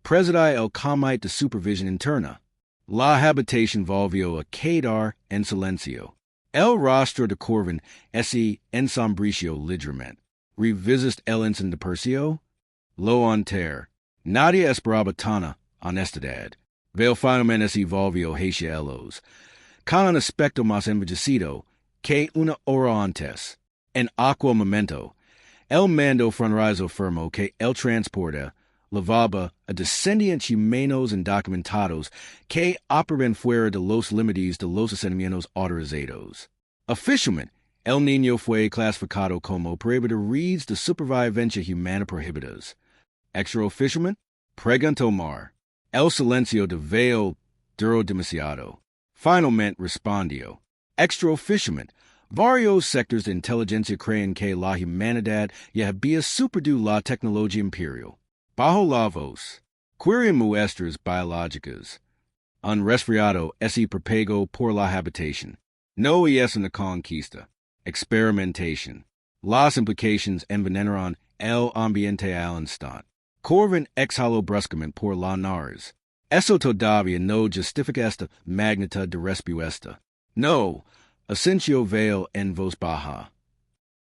preside el comité de supervisión interna. La habitación volvió a quedar en silencio. El rostro de Corvin ese ensombrició ligeramente. Revisist el encendipercio? Lo anter. Nadie esperaba tana honestidad. Veo finalmente ese volvió hacia ellos. Con un aspecto más envejecido que una hora antes. En aquel momento, el mando fronterizo firmo que el transporta levaba a descendientes humanos indocumentados que operaban fuera de los límites de los asentamientos autorizados. Oficialmente, el niño fue clasificado como prohibido reads de supervivencia humana prohibidas. Extraoficialmente, preguntó Mar. El silencio de Veo duró demasiado. Finalmente respondió. Extraoficialmente, varios sectores de inteligencia creen que la humanidad ya había superado la tecnología imperial. Bajo la voz, querían muestras biológicas. Un resfriado ese propagó por la habitación. No es una conquista. Experimentación. Las implicaciones envenenaron el ambiente al instante. Corvin exhaló bruscamente por la nariz. Eso todavía no justifica esta magnitud de respuesta. No, asenció Vale en voz baja.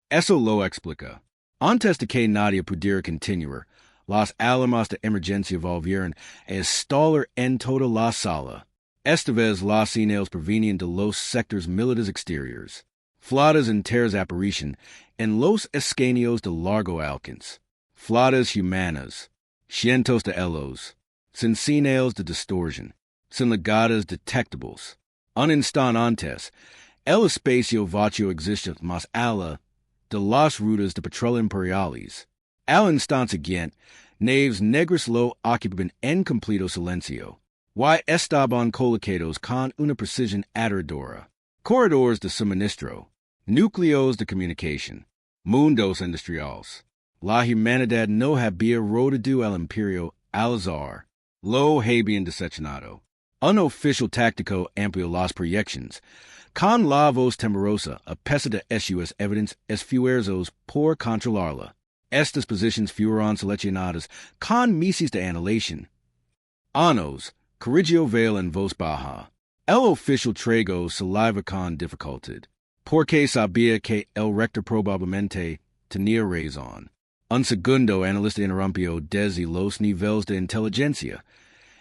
Eso lo explica. Antes de que nadie pudiera continuar, las alarmas de emergencia volvieron a estallar en toda la sala. Esta vez las señales provenían de los sectores militares exteriores. Flotas enteras aparecían en los escaños de largo alcance. Flotas humanas. Cientos de ellos. Sin señales de distorsión. Sin legadas detectables. Un instante antes, el espacio vacío existía más allá de las rutas de patrullas imperiales. Al instante siguiente, naves negras lo ocupaban en completo silencio. Estaban colocados con una precisión aterradora. Corredores de suministro. Núcleos de comunicación. Mundos industriales. La humanidad no había rodado el imperio al azar. Lo habían decepcionado. Un oficial táctico amplió las proyecciones. Con la voz temblorosa, a pesar de esas evidentes esfuerzos por controlarla. Estas posiciones fueron seleccionadas con meses de anulación. Anos, corrigió Vale en voz baja. El oficial tragó saliva con dificultad. Porque sabía que el rector probablemente tenía razón. Un segundo analista interrumpió desde los niveles de inteligencia.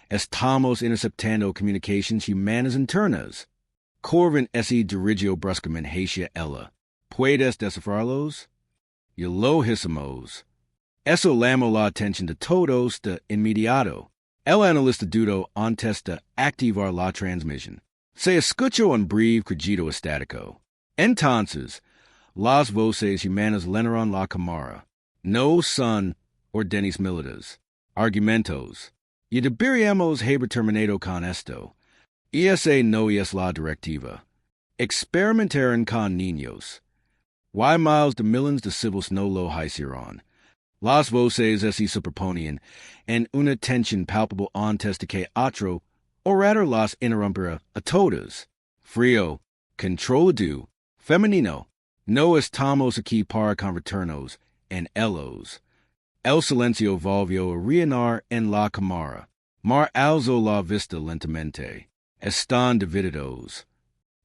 Estamos interceptando comunicaciones humanas internas. Corvin ese dirigió bruscamente hacia ella. ¿Puedes descifrarlos? Y lo hicimos. Eso llamó la atención de todos de inmediato. El analista dudó antes de activar la transmisión. Se escuchó un breve crujido estático. Entonces, las voces humanas llenaron la cámara. No son órdenes militares. Argumentos. Y deberíamos haber terminado con esto. Esa no es la directiva. Experimentaron con niños. Miles de millones de civiles no lo hicieron. Las voces se superponían en una tensión palpable antes de que otro orador las interrumpiera a todas. Frío, controlado, femenino. No estamos aquí para convertirnos en ellos. El silencio volvió a reinar en la cámara. Mar alzó la vista lentamente. Están divididos.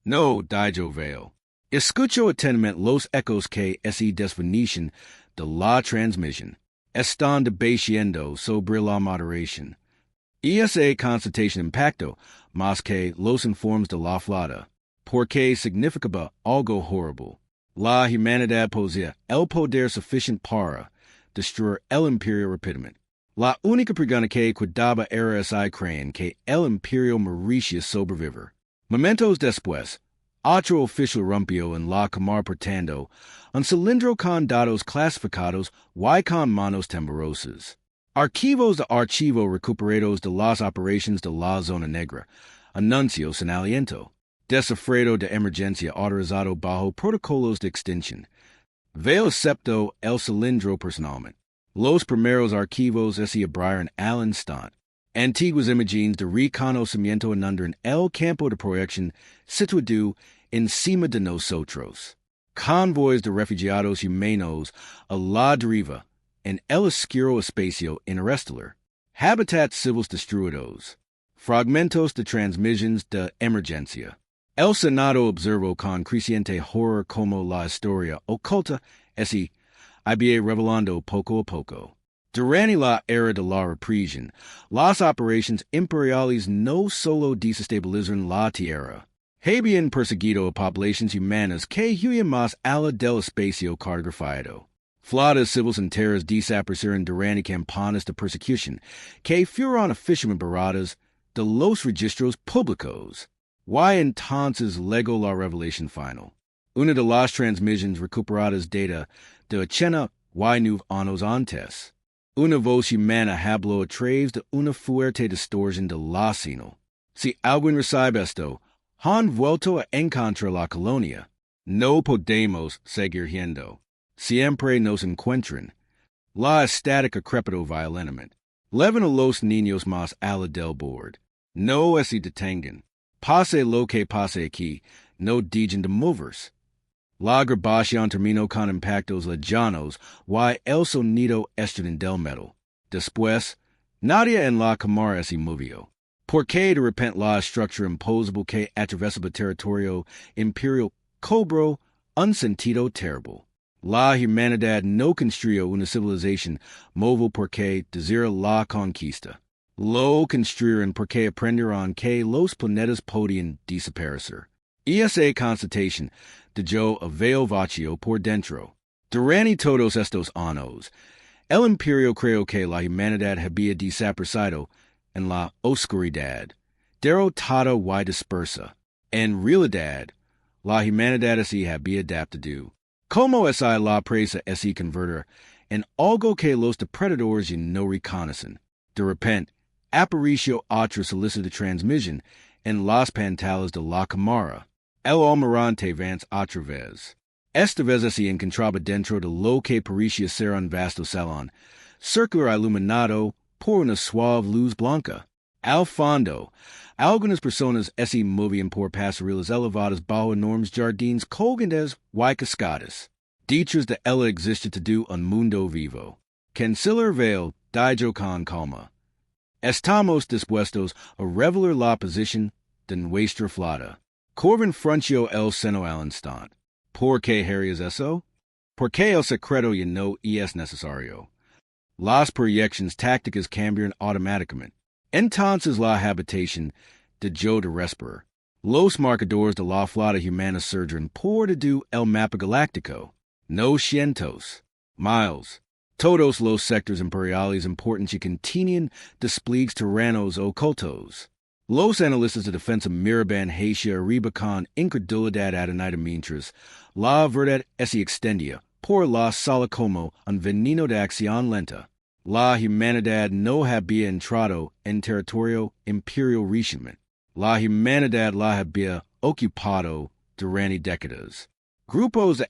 No, dijo Vale. Escucho atentamente los ecos que se desvanecen de la transmisión. Están debatiendo sobre la moderación. Esa constatación impactó más que los informes de la flota, porque significaba algo horrible. La humanidad poseía el poder suficiente para destruir el imperio rápidamente. La única pregunta que quedaba era si creen que el imperio merecía sobrevivir. Momentos después, otro oficial rompió en la cámara portando un cilindro con datos clasificados y con manos temblorosas. Archivos de archivo recuperados de las operaciones de la zona negra. Anuncio sin aliento. Desafredo de emergencia autorizado bajo protocolos de extinción. Veo excepto el cilindro personalmente. Los primeros archivos se abrieron al instante. Antiguas imágenes de reconocimiento inundan el campo de proyección situado encima de nosotros. Convoys de refugiados humanos a la deriva en el oscuro espacio interestelar. Habitats civiles destruidos. Fragmentos de transmissions de emergencia. El Senado observó con creciente horror como la historia oculta se iba revelando poco a poco. Durante la era de la represión, las operaciones imperiales no solo desestabilizaron la tierra, habían perseguido a poblaciones humanas que huían más allá del espacio cartografiado. Flotas civiles enteras desaparecieron durante campañas de persecución que fueron oficialmente borradas de los registros públicos. Y entonces llegó la revelación final. Una de las transmissions recuperadas data de 89 años antes. Una voz humana habló a través de una fuerte distorsión de la señal. Si alguien recibe esto, han vuelto a encontrar la colonia. No podemos seguir yendo. Siempre nos encuentran. La estática crepitó violentamente. Llevan a los niños más allá del borde. No se detengan. Pase lo que pase aquí, no dejen de moverse. La grabación terminó con impactos lejanos y el sonido estridente del metal. Después, nadie en la cámara se movió. Porque de repente la estructura imposible que atravesaba territorio imperial cobró un sentido terrible. La humanidad no construyó una civilización móvil porque desira la conquista. Lo construyeron porque aprendieron que los planetas podían desaparecer. Y esa constatación dejó a veo vacío por dentro. Durante todos estos años, el imperio creyó que la humanidad había desaparecido en la oscuridad, derrotada y dispersa. En realidad, la humanidad se había adaptado. Como esa la presa se convertir en algo que los depredadores no reconocen. De repente, apareció otra solicitada transmisión en las pantallas de la cámara. El almirante Vance otra vez. Esta vez se encontraba dentro de lo que parecía ser un vasto salón, circular iluminado por una suave luz blanca. Al fondo, algunas personas se movían por pasarelas elevadas bajo enormes jardines colgantes y cascadas. Dichas de ella existe todo un mundo vivo. Canciller Vale dijo con calma. Estamos dispuestos a revelar la posición de nuestra flota. Corvin frunció el seno al instante. ¿Por qué harías eso? Porque el secreto ya no es necesario. Las proyecciones tácticas cambian automáticamente. Entonces la habitación dejó de respirar. Los marcadores de la flota humana surgen por todo el mapa galáctico. No cientos, miles. Todos los sectores imperiales importantes contienen despliegues terranos ocultos. Los analistas de defensa miraban hacia arriba con incredulidad atonida mientras la verdad se extendía por la sala como un veneno de acción lenta. La humanidad no había entrado en territorio imperial recientemente. La humanidad la había ocupado durante décadas. Grupos de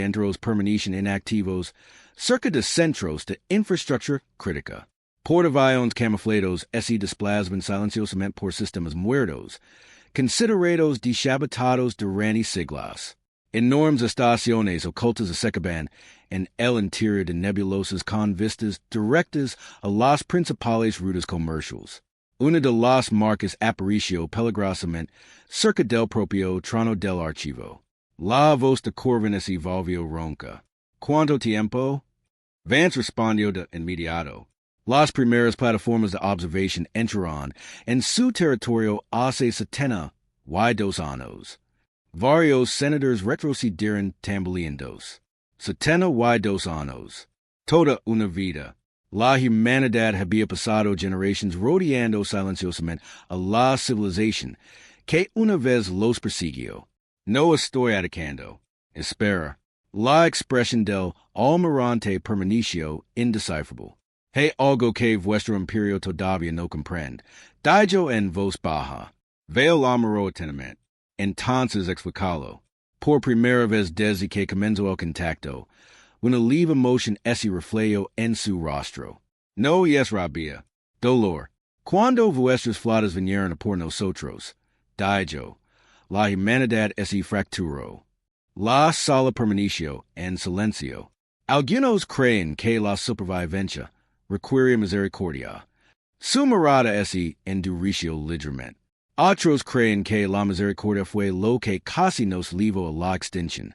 entros permanecen inactivos cerca de centros de infraestructura crítica. Portaaviones camuflados se desplazan silenciosamente por sistemas muertos, considerados deshabitados durante siglos. Enormes estaciones ocultas se acaban en el interior de nebulosas con vistas directas a las principales rutas comerciales. Una de las marcas apareció peligrosamente cerca del propio Trono del Archivo. La voz de Corvin se volvió ronca. ¿Cuánto tiempo? Vance respondió de inmediato. Las primeras plataformas de observación entraron en su territorio hace 72 años. Varios senadores retrocedieron tambaleandos. 72 años. Toda una vida. La humanidad había pasado generaciones rodeando silenciosamente a la civilización que una vez los persiguió. No estoy atacando. Espera. La expresión del almirante permaneció indescifrable. Hay algo que vuestro imperio todavía no comprende. Dijo en voz baja. Veo la miró atentamente. entonces explicalo. Por primera vez desde que comenzó el contacto, una leve emoción se reflejó en su rostro. No es rabia, dolor. Cuando vuestras flotas vinieron a por nosotros, dijo, la humanidad se fracturó. La sala permaneció en silencio. Algunos creen que la supervivencia requiere misericordia. Su mirada se endureció ligeramente. Otros creen que la misericordia fue lo que casi nos llevó a la extinción.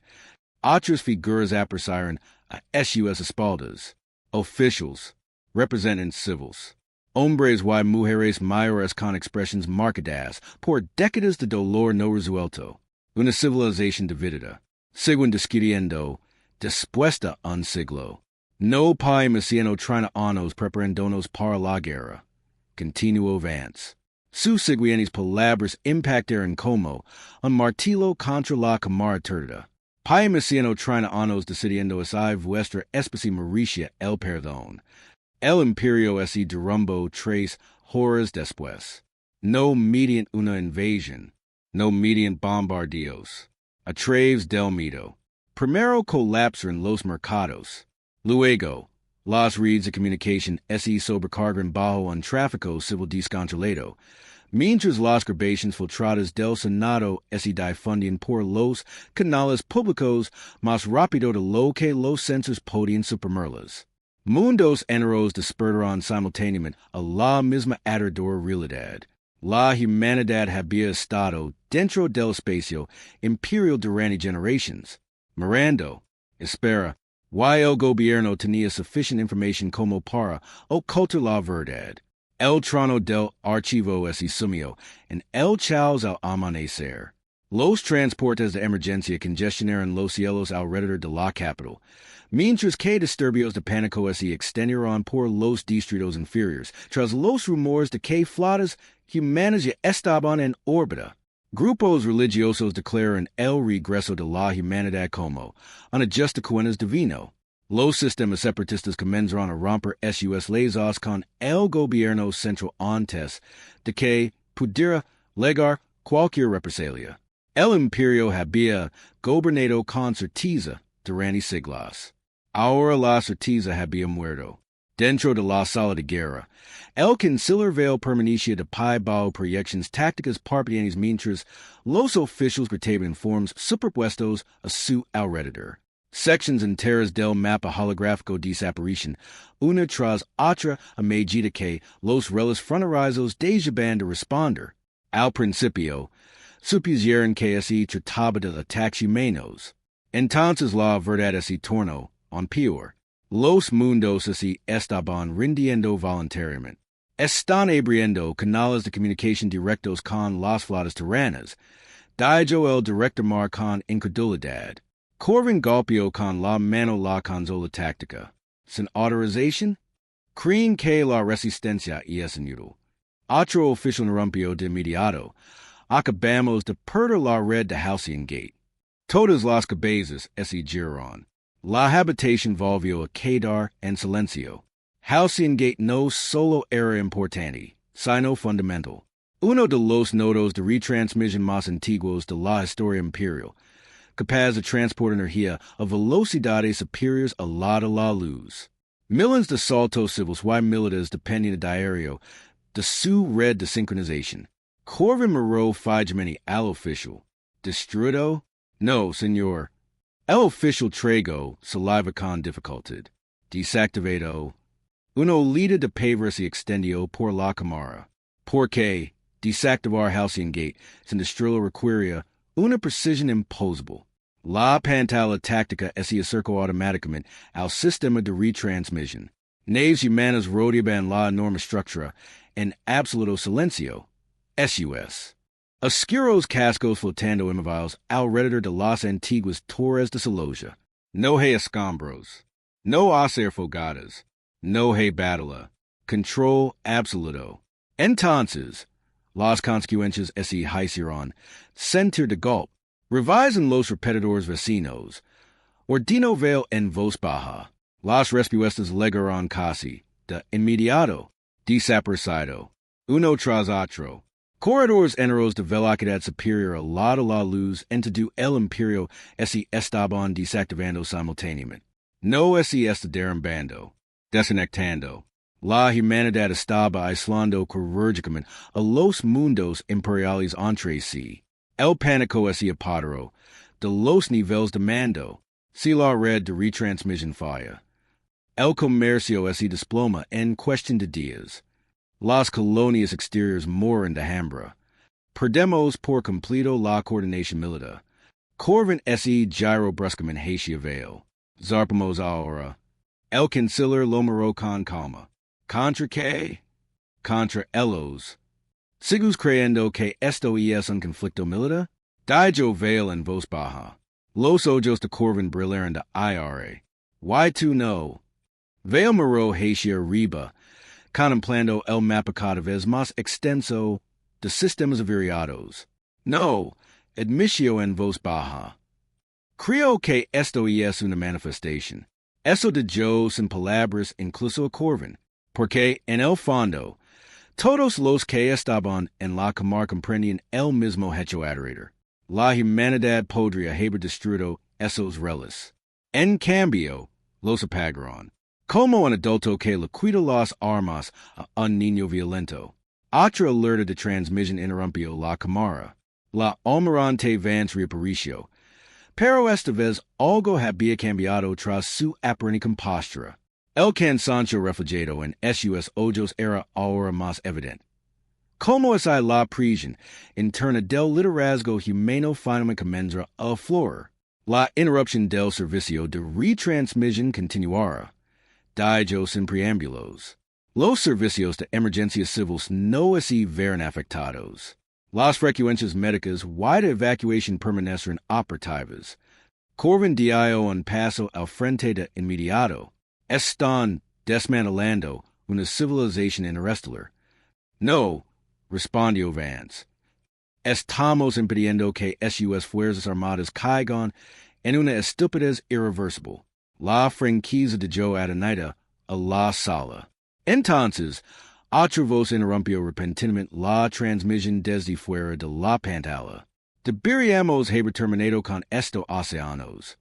Otras figuras aparecieron a sus espaldas. Oficials, representantes civiles. Hombres y mujeres mayores con expresiones marcadas por décadas de dolor no resuelto. Una civilización dividida. Siguen discutiendo después de un siglo. No paimociendo 30 años preparándonos para la guerra. Continuo avance. Sus siguientes palabras impactaron como un martillo contra la cámara turdida. Paimociendo 30 años decidiendo así vuestra especie merecía el perdón. El imperio se derrumbó 3 horas después. No mediante una invasión, no mediante bombardeos. A través del miedo. Primero colapsaron los mercados. Luego, las redes de comunicación se sobrecargaron bajo un tráfico civil descontrolado. Mientras las grabaciones filtradas del Senado se difundían por los canales públicos más rápido de lo que los censores podían suprimirlas. Mundos enteros despertaron simultáneamente a la misma aterradora realidad. La humanidad había estado dentro del espacio imperial durante generaciones. Mirando, espera, y el gobierno tenía suficiente información como para ocultar la verdad. El Trono del Archivo se sumió en el caos al amanecer. Los transportes de emergencia congestionaron los cielos alrededor de la capital, mientras que disturbios de pánico se extendieron por los distritos inferiores, tras los rumores de que flotas humanas ya estaban en órbita. Grupos religiosos declaran el regreso de la humanidad como un ajuste de cuentas divino. Los sistemas separatistas comenzaron a romper sus lazos con el gobierno central antes de que pudiera legar cualquier represalia. El imperio había gobernado con certeza durante siglos. Ahora la certeza había muerto. Dentro de la sala de guerra, el canciller Vale permanecía de pie bajo proyecciones tácticas parpadeantes mientras los oficiales gritaban informes superpuestos a su alrededor. Sections enteras del mapa holográfico desaparecen, una tras otra a medida que los reles fronterizos dejaban de responder. Al principio, supusieron que se trataba de ataques humanos. Entonces la verdad se tornó en peor. Los mundos se estaban rindiendo voluntariamente. Están abriendo canales de comunicación directos con las flotas tiranas. Dijo el director mar con incredulidad. Corvin golpeó con la mano la consola táctica. Sin autorización, creen que la resistencia es inútil. Otro oficial rompió de inmediato. Acabamos de perder la red de Halcyon Gate. Todas las cabezas se giraron. La habitación volvió a quedar en silencio. Halcyon Gate no solo era importante, sino fundamental. Uno de los nodos de retransmisión más antiguos de la historia imperial, capaz de transportar energía a velocidades superiores a la de la luz. Millones de saltos civiles y militares dependían diario de su red de sincronización. Corvin miró fijamente al oficial. ¿Destruido? No, señor. El oficial tragó saliva con dificultad. Desactivado. Una olida de paver se extendió por la cámara. Porque desactivar Halcyon Gate sin destruirlo requería una precisión imposible. La pantalla táctica se acercó automáticamente al sistema de retransmisión. Naves humanas rodeaban la enorme estructura en absoluto silencio. SUS. Oscuros cascos flotando inmóviles alrededor de las antiguas torres de Celosia. No hay escombros. No hacer fogatas. No hay batalla. Control absoluto. Entonces, las consecuencias se hicieron sentir de golpe. Revisan los repetidores vecinos. Ordino Vale en voz baja. Las respuestas llegaron casi de inmediato. Desaparecido. Uno tras otro. Corredores eneros de velocidad superior a la luz en todo el imperio se estaban desactivando simultáneamente. No se está derrumbando, desconectando. La humanidad estaba aislando quirúrgicamente a los mundos imperiales entre sí. El pánico se apoderó de los niveles de mando. Si la red de retransmisión falla. El comercio se desploma en cuestión de días. Las colonias exteriores moren de hambre. Perdemos por completo la coordinación militar. Corvin se giro bruscamente hacia veil. Zarpamos ahora. El canciller lo miró con calma. ¿Contra qué? Contra ellos. ¿Sigues creyendo que esto es un conflicto militar? Dijo veil en voz baja. Los ojos de Corvin brillaron de ira. Why tú no? Veil miró hacia arriba, contemplando el mapa cada vez más extenso de sistemas variados. No, admitió en voz baja. Creo que esto es una manifestación. Eso dijo sin palabras incluso a Corvin, porque en el fondo, todos los que estaban en la cámara comprendían el mismo hecho aterrador. La humanidad podría haber destruido esos reles. En cambio, los apagaron. Como un adulto que le cuida las armas a un niño violento. Otra alerta de transmisión interrumpió la cámara. La almirante Vance reapareció. Pero esta vez algo había cambiado tras su aparente compostura. El cansancio refugiado en sus ojos era ahora más evidente. Como es la prisión interna del liderazgo humano finalmente comienza a florecer. La interrupción del servicio de retransmisión continuará. Dijo sin preámbulos. Los servicios de emergencias civiles no se verán afectados. Las frecuencias médicas de evacuación permanecen operativas. Corvin dio un paso al frente de inmediato. Están desmantelando una civilización interestelar. No, respondió Vance. Estamos impidiendo que sus fuerzas armadas caigan en una estupidez irreversible. La franquicia de Joe Adanita a la sala. Entonces, otra voz interrumpió repentinamente la transmisión desde fuera de la pantalla. Deberíamos haber terminado con esto hace años.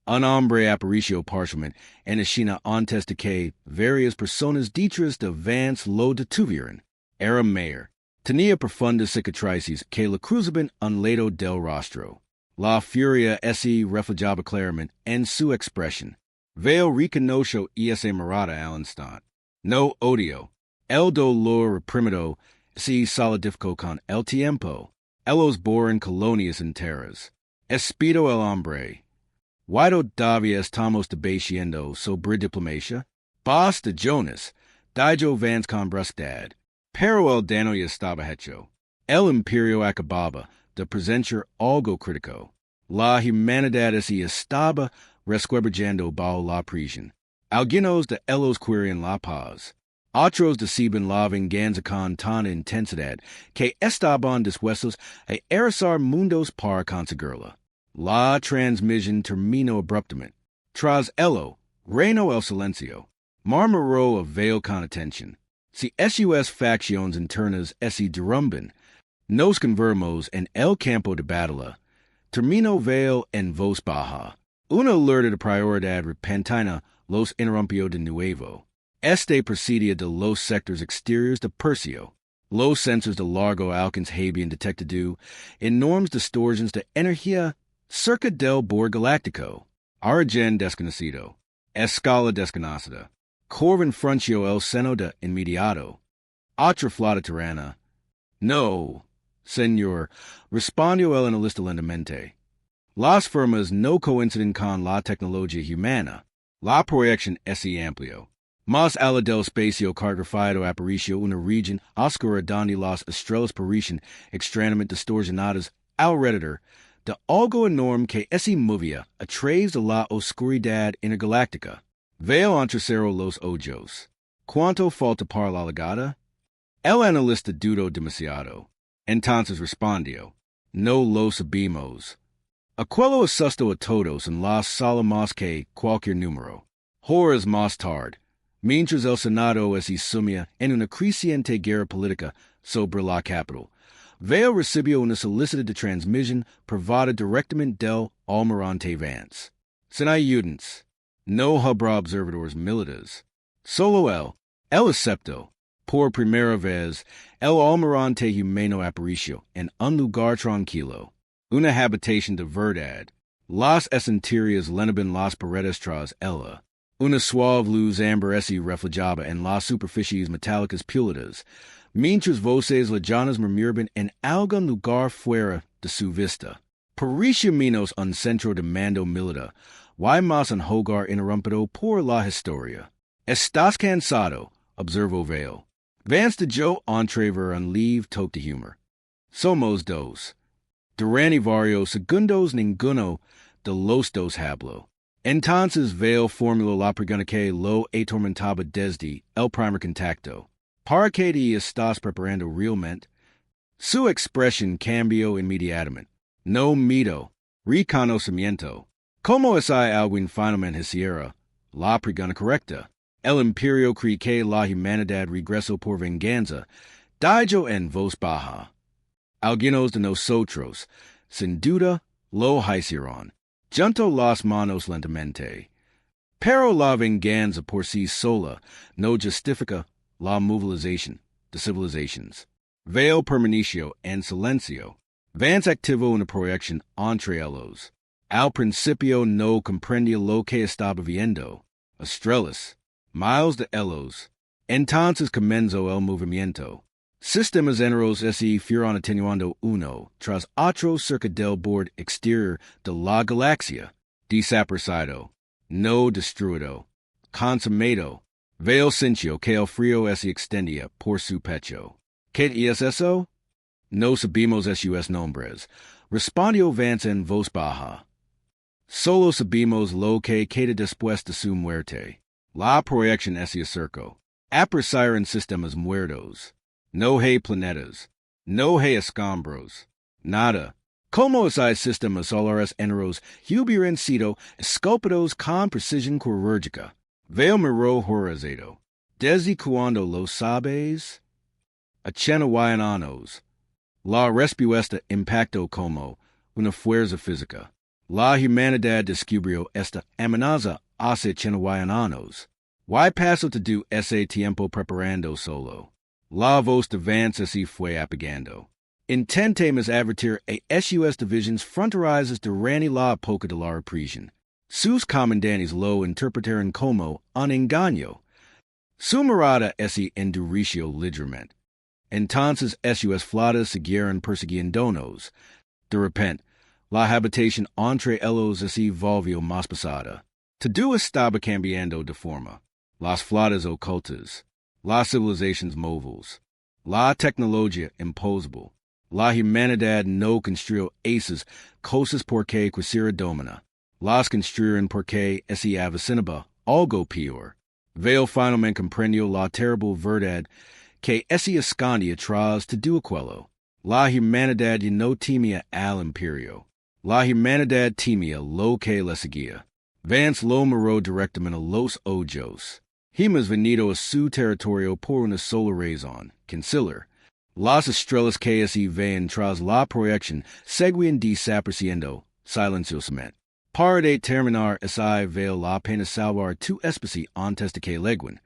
Un hombre apareció parcialmente en escena antes de que varias personas detrás de Vance lo detuvieran. Era Mayer. Tenía profundas cicatrices que le cruzaban un lado del rostro. La furia se reflejaba claramente en su expresión. Veil reconoció esa mirada al instante. No odio. El dolor reprimido se solidificó con el tiempo. Ellos borran colonias enteras. Espido el hombre. ¿Why todavía estamos debatiendo sobre diplomacia? Basta, Jonas, dijo Vance con brusquedad. Pero el daño ya estaba hecho. El imperio acababa de presenciar algo crítico. La humanidad se estaba resquebrajando bajo la prisión. Algunos de ellos querían la paz. Otros deseaban la venganza con tanta intensidad que estaban dispuestos a erasar mundos para conseguirla. La transmisión terminó abruptamente. Tras ello, reinó el silencio. Murmuró a Veil con atención. Si sus facciones internas se derrumban, nos convertimos en el campo de batalla. Terminó Veil en voz baja. Una alerta de prioridad repentina los interrumpió de nuevo. Este procedía de los sectores exteriores de Percio. Los sensores de largo alcance habían detectado enormes distorsiones de energía cerca del borde galáctico. Origen desconocido. Escala desconocida. Corvin frunció el seno de inmediato. Otra flota tirana. No, señor, respondió el analista lentamente. Las firmas no coinciden con la tecnología humana. La proyección es amplio. Más allá del espacio cartografiado apareció una región oscura donde las estrellas parecen extrañamente distorsionadas alrededor de algo enorme que se movía a través de la oscuridad intergaláctica. Veil entrecerró los ojos. ¿Cuánto falta para la llegada? El analista dudó demasiado. Entonces respondió. No lo sabemos. Aquello asustó a todos en la sala más que cualquier número. Horas más tarde, mientras el Senado se sumía en una creciente guerra política sobre la capital, Veo recibió una solicitud de transmisión privada directamente del almirante Vance. Sin ayudants, no habrá observadores militares. Solo él aceptó, por primera vez, el almirante humano apareció en un lugar tranquilo, una habitación de verdad. Las estanterías llenaban las paredes tras ella. Una suave luz amber se reflejaba en las superficies metálicas pulidas, mientras voces lejanas murmuraban en algún lugar fuera de su vista. Parecía menos un centro de mando militar, y más un hogar interrumpido por la historia. ¿Estás cansado?, observó Vale. Vance de yo entrever un leve toque de humor. Somos dos. Durante varios segundos ninguno de los dos habló. Entonces Vale formuló la pregunta que lo atormentaba desde el primer contacto. ¿Para qué te estás preparando realmente? Su expresión cambió inmediatamente. No miedo, reconocimiento. ¿Cómo es algo finalmente hiciera? La pregunta correcta. El imperio cree que la humanidad regresó por venganza. Dijo en voz baja. Algunos de nosotros, sin duda, lo hicieron. Juntó las manos lentamente. Pero la venganza por sí sola no justifica la movilización de civilizaciones. Vale permaneció en silencio. Vance activó una proyección entre ellos. Al principio no comprendía lo que estaba viendo. Estrellas, miles de ellos. Entonces comenzó el movimiento. Sistemas enteros se fueron atenuando uno tras otro cerca del borde exterior de la Galaxia. Desaparecido, no destruido, consumado. Vale sintió que el frío se extendía por su pecho. ¿Qué es eso? No sabemos sus nombres, respondió Vance en voz baja. Solo sabemos lo que queda después de su muerte. La proyección se acercó. Aparecieron sistemas muertos. No hay planetas. No hay escombros. Nada. Como esos sistemas solares enteros hubieran sido esculpidos con precisión quirúrgica. Vale miró horrorizado. ¿Desde cuándo lo sabes? 89 años. La respuesta impactó como una fuerza física. La humanidad descubrió esta amenaza hace 89 años. ¿Why pasó todo ese tiempo preparando solo? La voz de Vance se fue apagando. Intentemos advertir a sus divisiones fronterizas durante la época de la represión. Sus comandantes lo interpretaron como un engaño. Su mirada se endureció ligeramente. Entonces sus flotas siguieron persiguiéndonos. De repente, la habitación entre ellos se volvió más pesada. Todo estaba cambiando de forma. Las flotas ocultas. Las civilizaciones móviles, la tecnología imposible, la humanidad no construyó esas cosas porque quisiera domina, las construyeron porque se avecinaba algo peor. Vale finalmente comprendió la terrible verdad que se escondía tras todo aquello. La humanidad ya no temía al imperio. La humanidad temía lo que le seguía. Vance lo miró directamente a los ojos. Hemos venido a su territorio por una sola razón, canciller. Las estrellas que se ven tras la proyección seguían desapareciendo silenciosamente. Para determinar si vale la pena salvar tu especie antes de que leguen.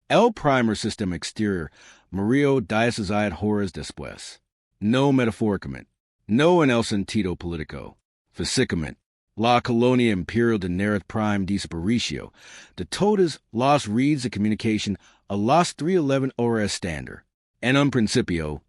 El primer sistema exterior murió 17 horas después. No metafóricamente, no en el sentido político, físicamente. La colonia imperial de Nerith Prime desapareció de todas las redes de comunicación a las 3:11 horas estándar. En un principio,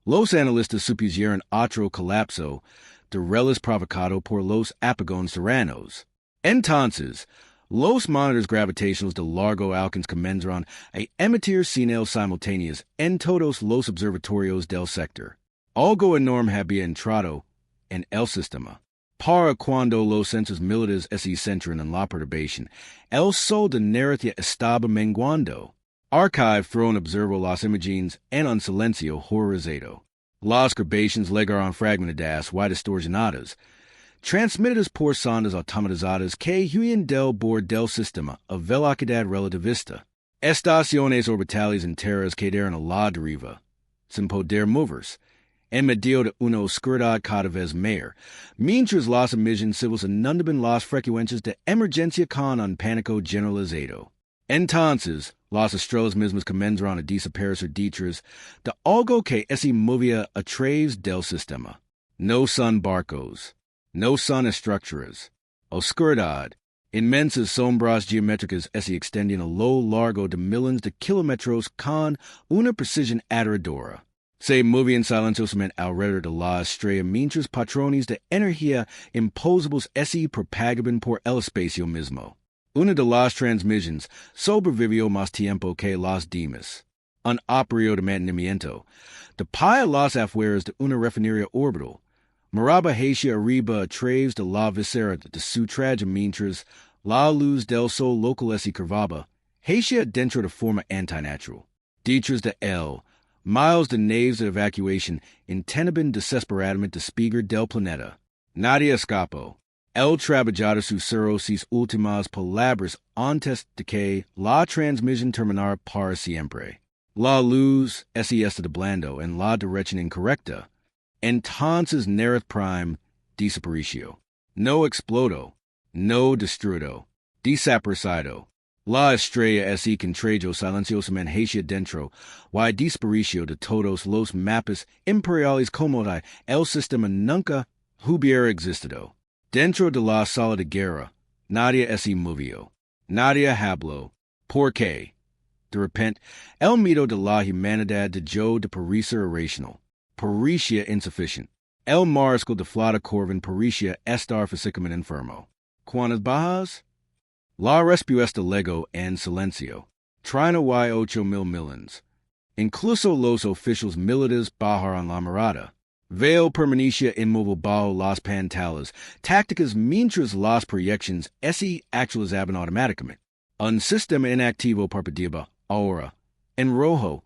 los analistas supusieron otro colapso de redes provocado por los apagones tiranos. Entonces, los monitores gravitacionales de largo alcance comenzaron a emitir señales simultáneas en todos los observatorios del sector. Algo enorme había entrado en el sistema. Para cuando los centros militares se centran en la perturbación, el sol de Nerith estaba menguando. Archive Throne observó las imágenes en un silencio horrorizado. Las grabaciones llegaron fragmentadas y distorsionadas, transmitidas por sondas automatizadas que huyen del borde del sistema a velocidad relativista. Estaciones orbitales enteras quedaron a la deriva, sin poder moverse, en medio de una oscuridad cada vez mayor, mientras las emisiones civiles inundaban las frecuencias de emergencia con un pánico generalizado. Entonces, las estrellas mismas comenzaron a desaparecer detrás de algo que se movía a través del sistema. No son barcos, no son estructuras, oscuridad, inmensas sombras geométricas se extendían a lo largo de millones de kilómetros con una precisión aterradora. Se movían silenciosamente alrededor de la estrella mientras patrones de energía imposibles se propagaban por el espacio mismo. Una de las transmisiones sobrevivió más tiempo que las demás. Un operario de mantenimiento tapaba las afueras de una refinería orbital. Miraba hacia arriba a través de la visera de su traje mientras la luz del sol local se curvaba hacia dentro de forma antinatural. Detrás de él, miles de naves de evacuación intentaban desesperadamente despegar del planeta. Nadie escapó. Él trabajaba susurró sus últimas palabras antes de que la transmisión terminara para siempre. La luz se está doblando en la dirección incorrecta. Entonces Nerith Prime desapareció. No explodó, no destruido, desaparecido. La estrella se contrajo silenciosamente hacia dentro, y desapareció de todos los mapas imperiales como el sistema nunca hubiera existido. Dentro de la sala de guerra, nadie se movió, nadie habló. ¿Por qué? De repente, el miedo de la humanidad dejó de parecer irracional. Parecía insuficiente. El mariscal de flota Corvin parecía estar físicamente enfermo. ¿Cuántas bajas? La respuesta llegó en silencio. 38,000 millones. Incluso los oficiales militares bajaron la mirada. Vale permanecía inmóvil bajo las pantallas tácticas mientras las proyecciones se actualizaban automáticamente. Un sistema inactivo parpadeaba ahora, en rojo,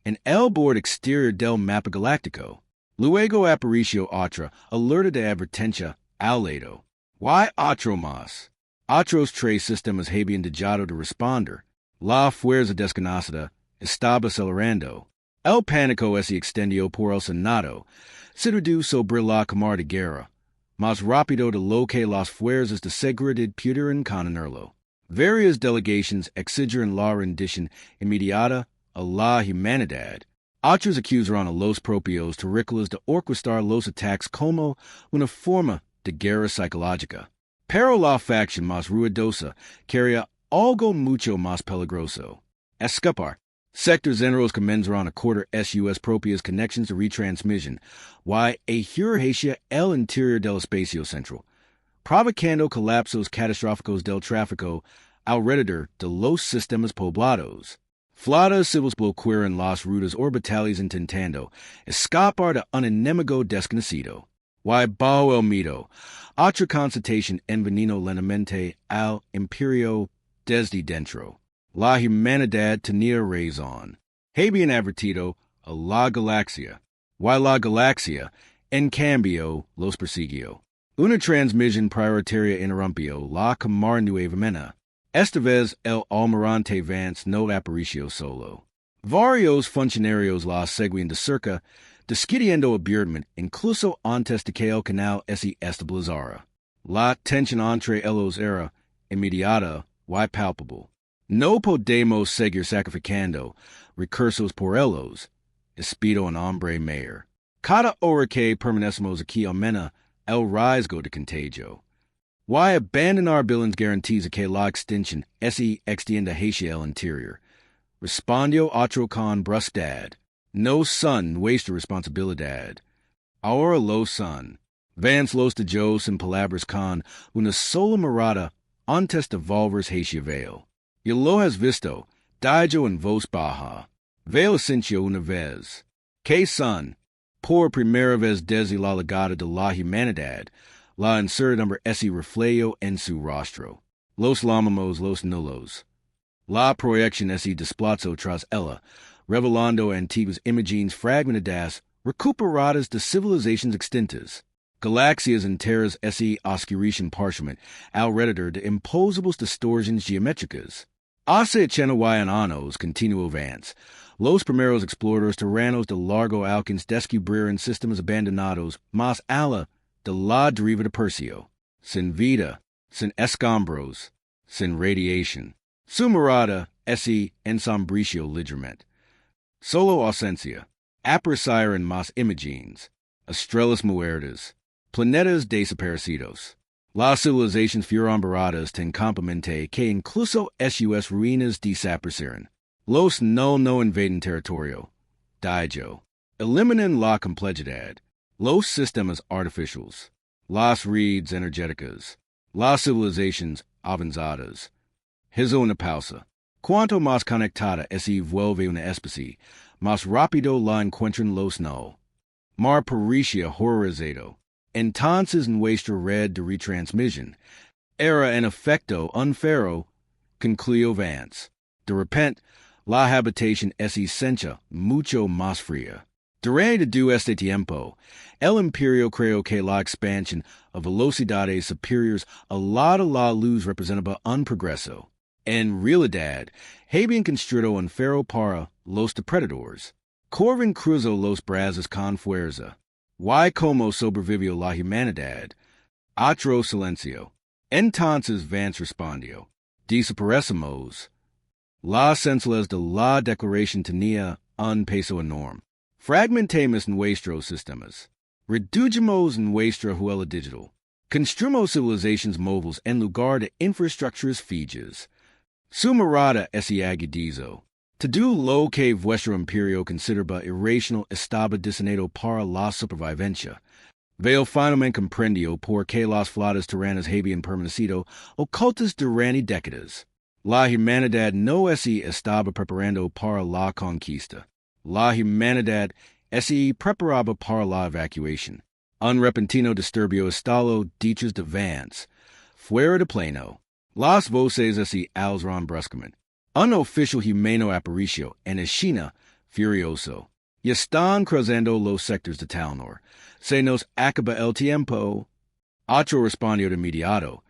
en el borde exterior del mapa galáctico. Luego apareció otra alerta de advertencia al lado. ¿Why otro más? Otros tres sistemas habían dejado de responder. La fuerza desconocida estaba acelerando. El pánico se extendió por el Senado. Se redujo sobre la cámara de guerra, más rápido de lo que las fuerzas de seguridad pudieran contenerlo. Varias delegaciones exigieron la rendición inmediata a la humanidad. Otros acusaron a los propios terrícolas de orquestar los ataques como una forma de guerra psicológica. Pero la facción más ruidosa quería algo mucho más peligroso. Escapar. Sectores enteros comenzaron a cortar sus propias conexiones de retransmisión y a girar hacia el interior del espacio central, provocando colapsos catastróficos del tráfico alrededor de los sistemas poblados. Flotas civiles bloquearon las rutas orbitales intentando escapar de un enemigo desconocido. Y bajo el miedo, otra constatación envenenó lentamente al imperio desde dentro. La humanidad tenía razón. Habían advertido a la Galaxia, y la Galaxia, en cambio, los persiguió. Una transmisión prioritaria interrumpió la cámara nuevamente. Esta vez el almirante Vance no apareció solo. Varios funcionarios la seguían de cerca, discutiendo abiertamente incluso antes de que el canal se estabilizara. La tensión entre ellos era inmediata y palpable. No podemos seguir sacrificando recursos por ellos, espido un hombre mayor. Cada hora que permanecemos aquí aumenta el riesgo de contagio. Y abandonar billions garantiza que la extinción se extienda hacia el interior. Respondió otro con brusquedad. No son nuestra responsabilidad. Ahora lo son. Vance los dejó sin palabras con una sola mirada antes de volverse hacia Vale. Y lo has visto, dijo en voz baja. Vale sintió una vez. Que son, por primera vez desde la llegada de la humanidad, la incertidumbre se reflejó en su rostro. Los llamamos los nulos. La proyección se desplazó tras ella, revelando antiguas imágenes fragmentadas recuperadas de civilizaciones extintas. Galaxias enteras se oscurecen parcialmente alrededor de imposibles distorsiones geométricas. Hace 89 años, continuó Vance, Los primeros exploradores terranos de largo alcance descubrieron sistemas abandonados más allá de la deriva de Percio, sin vida, sin escombros, sin radiación. Su mirada ese ensombrició ligeramente. Solo ausencia, aparecieron más imágenes, estrellas muertas, planetas desaparecidos. Las civilizaciones fueron baratas tan completamente que incluso sus ruinas desaparecieron. Los no invaden territorio. Dijo. Eliminan la complejidad. Los sistemas artificiales. Las redes energéticas. Las civilizaciones avanzadas. Hizo una pausa. Cuanto más conectada se vuelve una especie, más rápido la encuentran los no. Mar parecía horrorizado. Entonces nuestra red de retransmisión era en efecto un faro concluyó Vance. De repente, la habitación es esencia mucho más fría. Durante este tiempo, el imperio creyó que la expansión a velocidades superiores a la de la luz representaba un progreso. En realidad, habían construido un faro para los depredadores. Corvin cruzó los brazos con fuerza. Y como sobrevivió la humanidad, otro silencio. Entonces Vance respondió, desaparecemos. Las señales de la declaración tenía un peso enorme. Fragmentemos nuestros sistemas. Redujimos nuestra huella digital. Construimos civilizaciones móviles en lugar de infraestructuras fijas. Su mirada es agudizo. Todo lo que vuestro imperio consideraba irracional estaba diseñado para la supervivencia. Veo finalmente comprendió por qué las flotas terranas habían permanecido ocultas durante décadas. La humanidad no se estaba preparando para la conquista. La humanidad se preparaba para la evacuación. Un repentino disturbio estalló dichos de Vance. Fuera de plano. Las voces se alzaron bruscamente. Un oficial humano apareció en escena, furioso. Y están cruzando los sectores de Talnor. Se nos acaba el tiempo. Otro respondió de inmediato.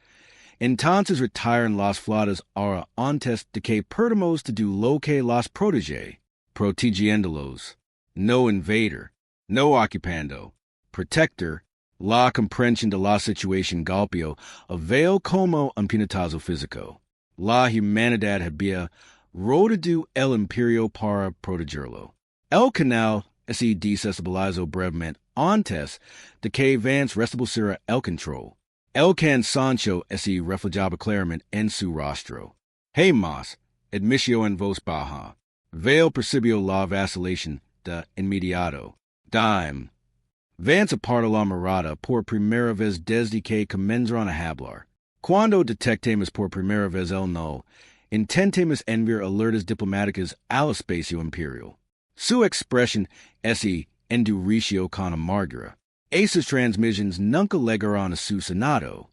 Entonces retiran las flotas ahora antes de que perdamos de lo que las protege, protegiéndolos. No invader, no ocupando, protector, la comprensión de la situación golpeó a veo como un puñetazo físico. La humanidad había rodeado el imperio para protegerlo. El canal se desestabilizó brevemente antes de que Vance restableciera el control. El cansancio se reflejaba claramente en su rostro. Hey, mas, admitió en voz baja. Vale percibió la vacilación de inmediato. Dime. Vance apartó la mirada por primera vez desde que comenzaron a hablar. Cuando detectemos por primera vez el no, intentemos enviar alertas diplomáticas al espacio imperial. Su expresión se endureció con amargura. Esas transmisiones nunca llegaron a su senado.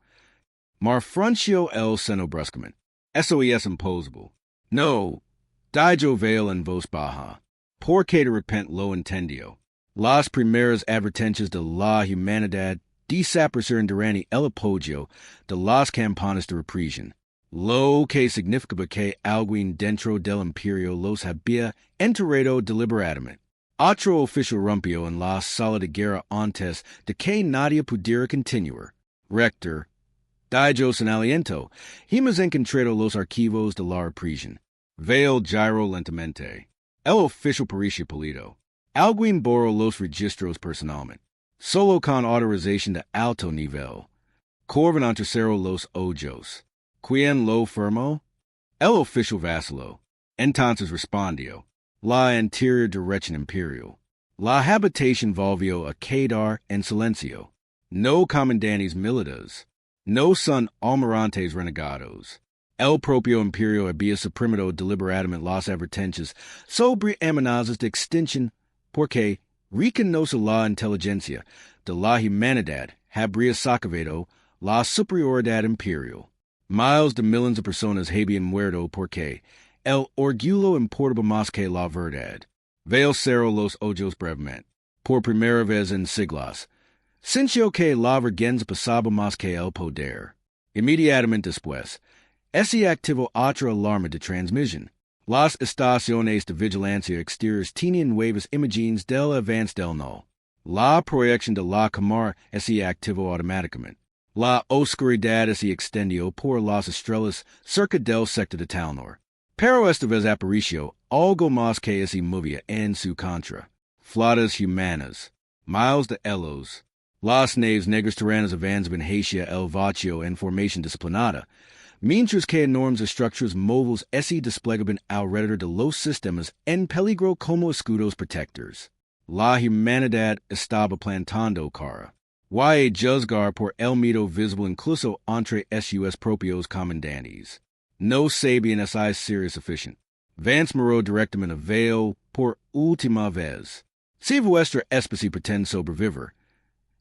Mar frunció el seno bruscamente. Eso es imposible. No, dijo Vale en voz baja. Porque de repente lo entendió. Las primeras advertencias de la humanidad desaparecieron durante el apoyo de las campanas de represión. Lo que significaba que alguien dentro del imperio los había enterrado deliberadamente. Otro oficial rompió en la sala de guerra antes de que nadie pudiera continuar. Rector, dijo sin aliento, hemos encontrado los archivos de la represión. Vale giró lentamente. El oficial parecía pálido. Alguien borró los registros personalmente. Solo con autorización de alto nivel. Corvin entrecerró los ojos. ¿Quién lo firmó? El oficial vaciló. Entonces respondió. La anterior dirección imperial. La habitación volvió a quedar en silencio. No comandantes militares. No son almirantes renegados. El propio imperio había suprimido deliberadamente las advertencias sobre amenazas de extinción porque reconoce la inteligencia de la humanidad habría sacado la superioridad imperial. Miles de millones de personas habían muerto porque el orgullo importaba más que la verdad. Vale cerró los ojos brevemente. Por primera vez en siglos, sintió que la vergüenza pasaba más que el poder. Inmediatamente después, se activó otra alarma de transmisión. Las estaciones de vigilancia exteriores tienen nuevas imágenes del avance del no. La proyección de la cámara se activó automáticamente. La oscuridad se extendió por las estrellas cerca del sector de Talnor. Pero esta vez apareció algo más que se movía en su contra. Flotas humanas, miles de elos. Las naves negras terrenas avanzaban hacia el vacío en formación disciplinada, mientras que enormes estructuras móviles se desplegaban alrededor de los sistemas en peligro como escudos protectores. La humanidad estaba plantando cara. Y juzgar por el miedo visible incluso entre sus propios comandantes. No sabían si sería suficiente. Vance miró directamente a Vale por última vez. Si vuestra especie pretende sobrevivir,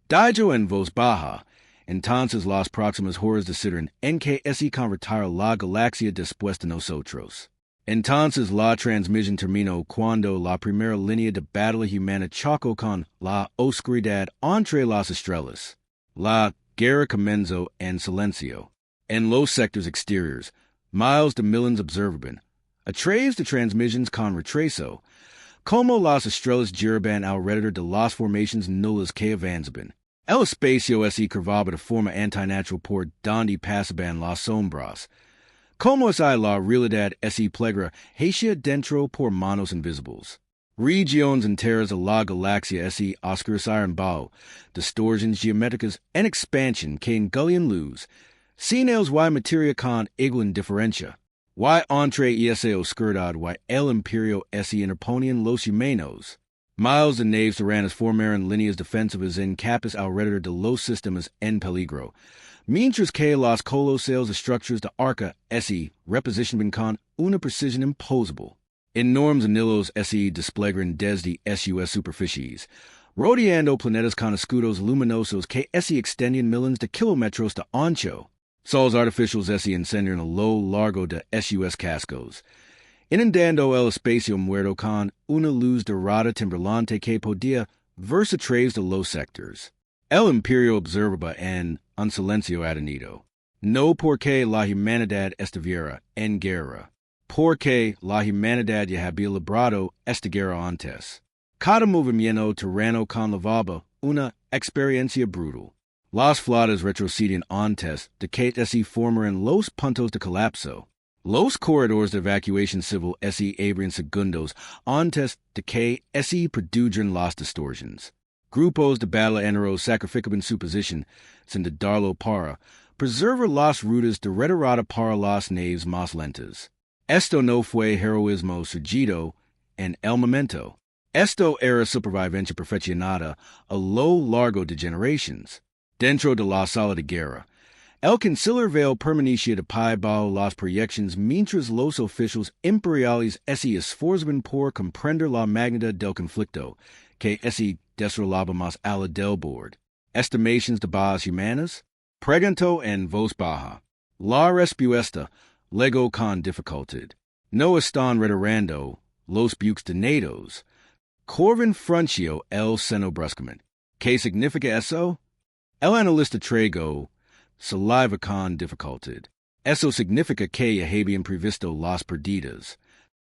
dijo en voz baja, entonces las próximas horas decidieron en que se convertirá la galaxia después de nosotros. Entonces la transmisión terminó cuando la primera línea de batalla humana chocó con la oscuridad entre las estrellas. La guerra comenzó en silencio. En los sectores exteriores, miles de millions observaban, a través de transmissions con retraso, como las estrellas giraban alrededor de las formaciones nullas que avanzaban. El espacio se curvaba de forma antinatural por donde pasaban las sombras. Como si la realidad se plegra hacia dentro por manos invisibles. Regiones enteras de la galaxia se oscureceron bajo distorsiones geométricas en expansión que engulían luz, sin els y materia con igual indiferencia. Y entre esa oscuridad y el imperio se interponían los humanos. Miles de naves terrenas formaron líneas defensivas en capas alrededor de los sistemas en peligro, mientras que las colosales estructuras de arca se reposicionaban con una precisión imposible. Enormes anillos se desplegaron desde sus superficies, rodeando planetas con escudos luminosos que se extendían millones de kilómetros de ancho. Sols artificiales se encendieron a lo largo de sus cascos, inundando el espacio muerto con una luz dorada temblante que podía verse a través de los sectores. El imperio observaba en un silencio adenido, no porque la humanidad estuviera en guerra, porque la humanidad ya había librado esta guerra antes. Cada movimiento terreno conllevaba una experiencia brutal. Las flotas retrocedían antes de que se formaran los puntos de colapso. Los corredores de evacuación civil se abrían segundos antes de que se produjeran las distorsiones. Grupos de batalla enteros sacrificaban su posición sin darlo para preservar las rutas de retirada para las naves más lentas. Esto no fue heroísmo surgido en el momento. Esto era supervivencia perfeccionada a lo largo de generaciones. Dentro de la sala de guerra, el canciller Vale permanecía de pie bajo las proyecciones mientras los oficiales imperiales se esforzaban por comprender la magnitud del conflicto que se desarrollaba más allá del borde. ¿Estimaciones de bajas humanas? Preguntó en voz baja. La respuesta llegó con dificultad. No están retirando los buques detonados. Corvin frunció el seno bruscamente. ¿Qué significa eso? El analista tragó saliva con dificultad. Eso significa que ya habían previsto las perdidas.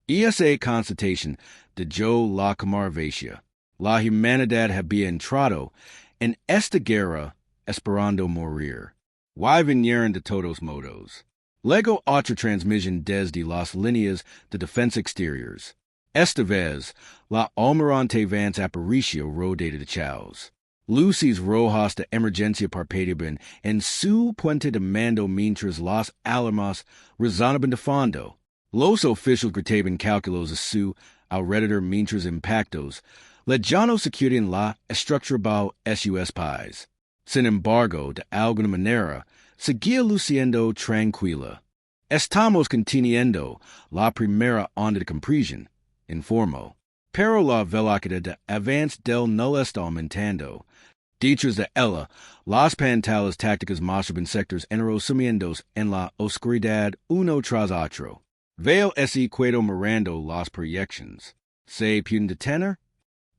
Y esa constatación dio la camarvacia. La humanidad había entrado en esta guerra esperando morir. Y vinieron de todos modos. Luego otra transmisión desde las líneas de defensa exteriores. Esta vez, la almirante Vance apareció rodeada de chaos. Luces rojas de emergencia parpadeaban en su puente de mando mientras las alarmas resonaban de fondo. Los oficiales gritaban cálculos a su alrededor mientras impactos lejanos securían la estructura bajo sus pies. Sin embargo, de alguna manera, seguía luciendo tranquila. Estamos conteniendo la primera onda de compresión, informó. Pero la velocidad de avance del no está aumentando. Detrás de ella, las pantallas tácticas mostraban sectores enteros sumiéndose en la oscuridad uno tras otro. Vale se quedó mirando las proyecciones. ¿Se pueden detener?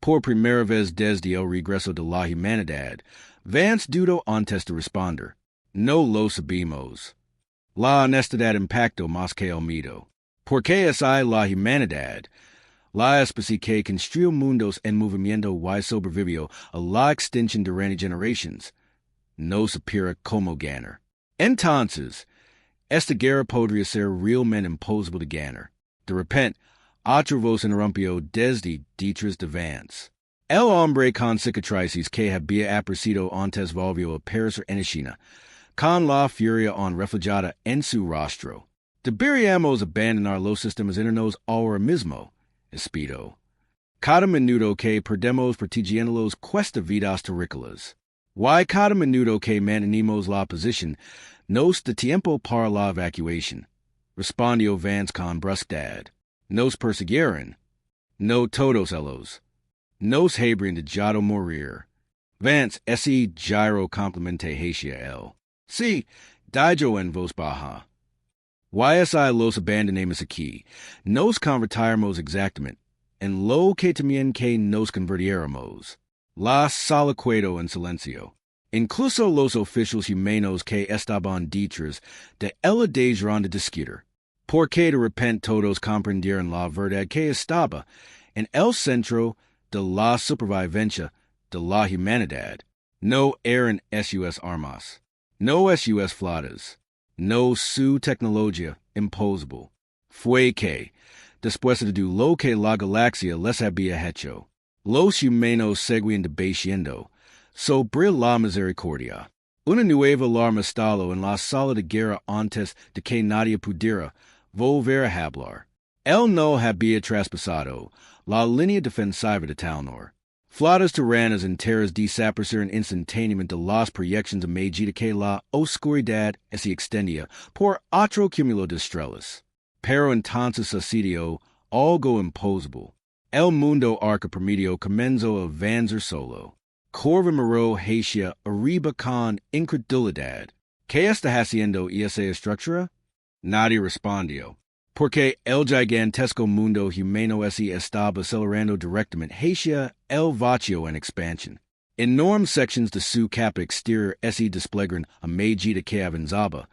Por primera vez desde el regreso de la humanidad, Vance dudó antes de responder. No lo sabemos. La honestidad impactó más que el miedo. Porque así la humanidad, la especie que construyó mundos en movimiento y sobrevivió a la extinción durante generaciones, no supera como ganar. Entonces, esta guerra podría ser realmente imposible de ganar. De repente, otra voz interrumpió desde detrás de Vance. El hombre con cicatrices que había aparecido antes volvió a aparecer en escena, con la furia aún reflejada en su rostro. Deberíamos abandonar los sistemas internos ahora mismo, espero. Cada minuto que perdemos protegiéndolos cuesta vidas terrícolas. Y cada minuto que mantenemos la posición nos da tiempo para la evacuación, respondió Vance con brusquedad. Nos persiguieron. No todos ellos. Nos habrían dejado morir. Vance, ese gyro complemente hacia él. Sí, dijo en voz baja. YSI los abandonemos aquí. Nos convertiremos exactamente en lo que también que nos convirtiéramos. La sala quedó en silencio. Incluso los oficiales humanos que estaban detrás de ella dejaron de discutir, porque de repente todos comprendieron la verdad que estaba en el centro de la supervivencia de la humanidad. No eran sus armas, no sus flotas, no su tecnología imposible. Fue que, después de lo que la Galaxia les había hecho, los humanos seguían debatiendo sobre la misericordia. Una nueva alarma estalló en la sala de guerra antes de que nadie pudiera volver a hablar. Él no había traspasado la línea defensiva de Talnor. Flotas tiranas enteras desaparecieron instantáneamente de las proyecciones a medida que la oscuridad se extendía por otro cúmulo de estrellas. Pero entonces sucedió algo imposible. El mundo arca permitió comenzó a avanzar solo. Corva miró hacia arriba con incredulidad. ¿Qué está haciendo esa estructura? Nadie respondió, porque el gigantesco mundo humano se estaba acelerando directamente hacia el vacío en expansión. Enormes secciones de su capa exterior se desplegaron a medida que avanzaba,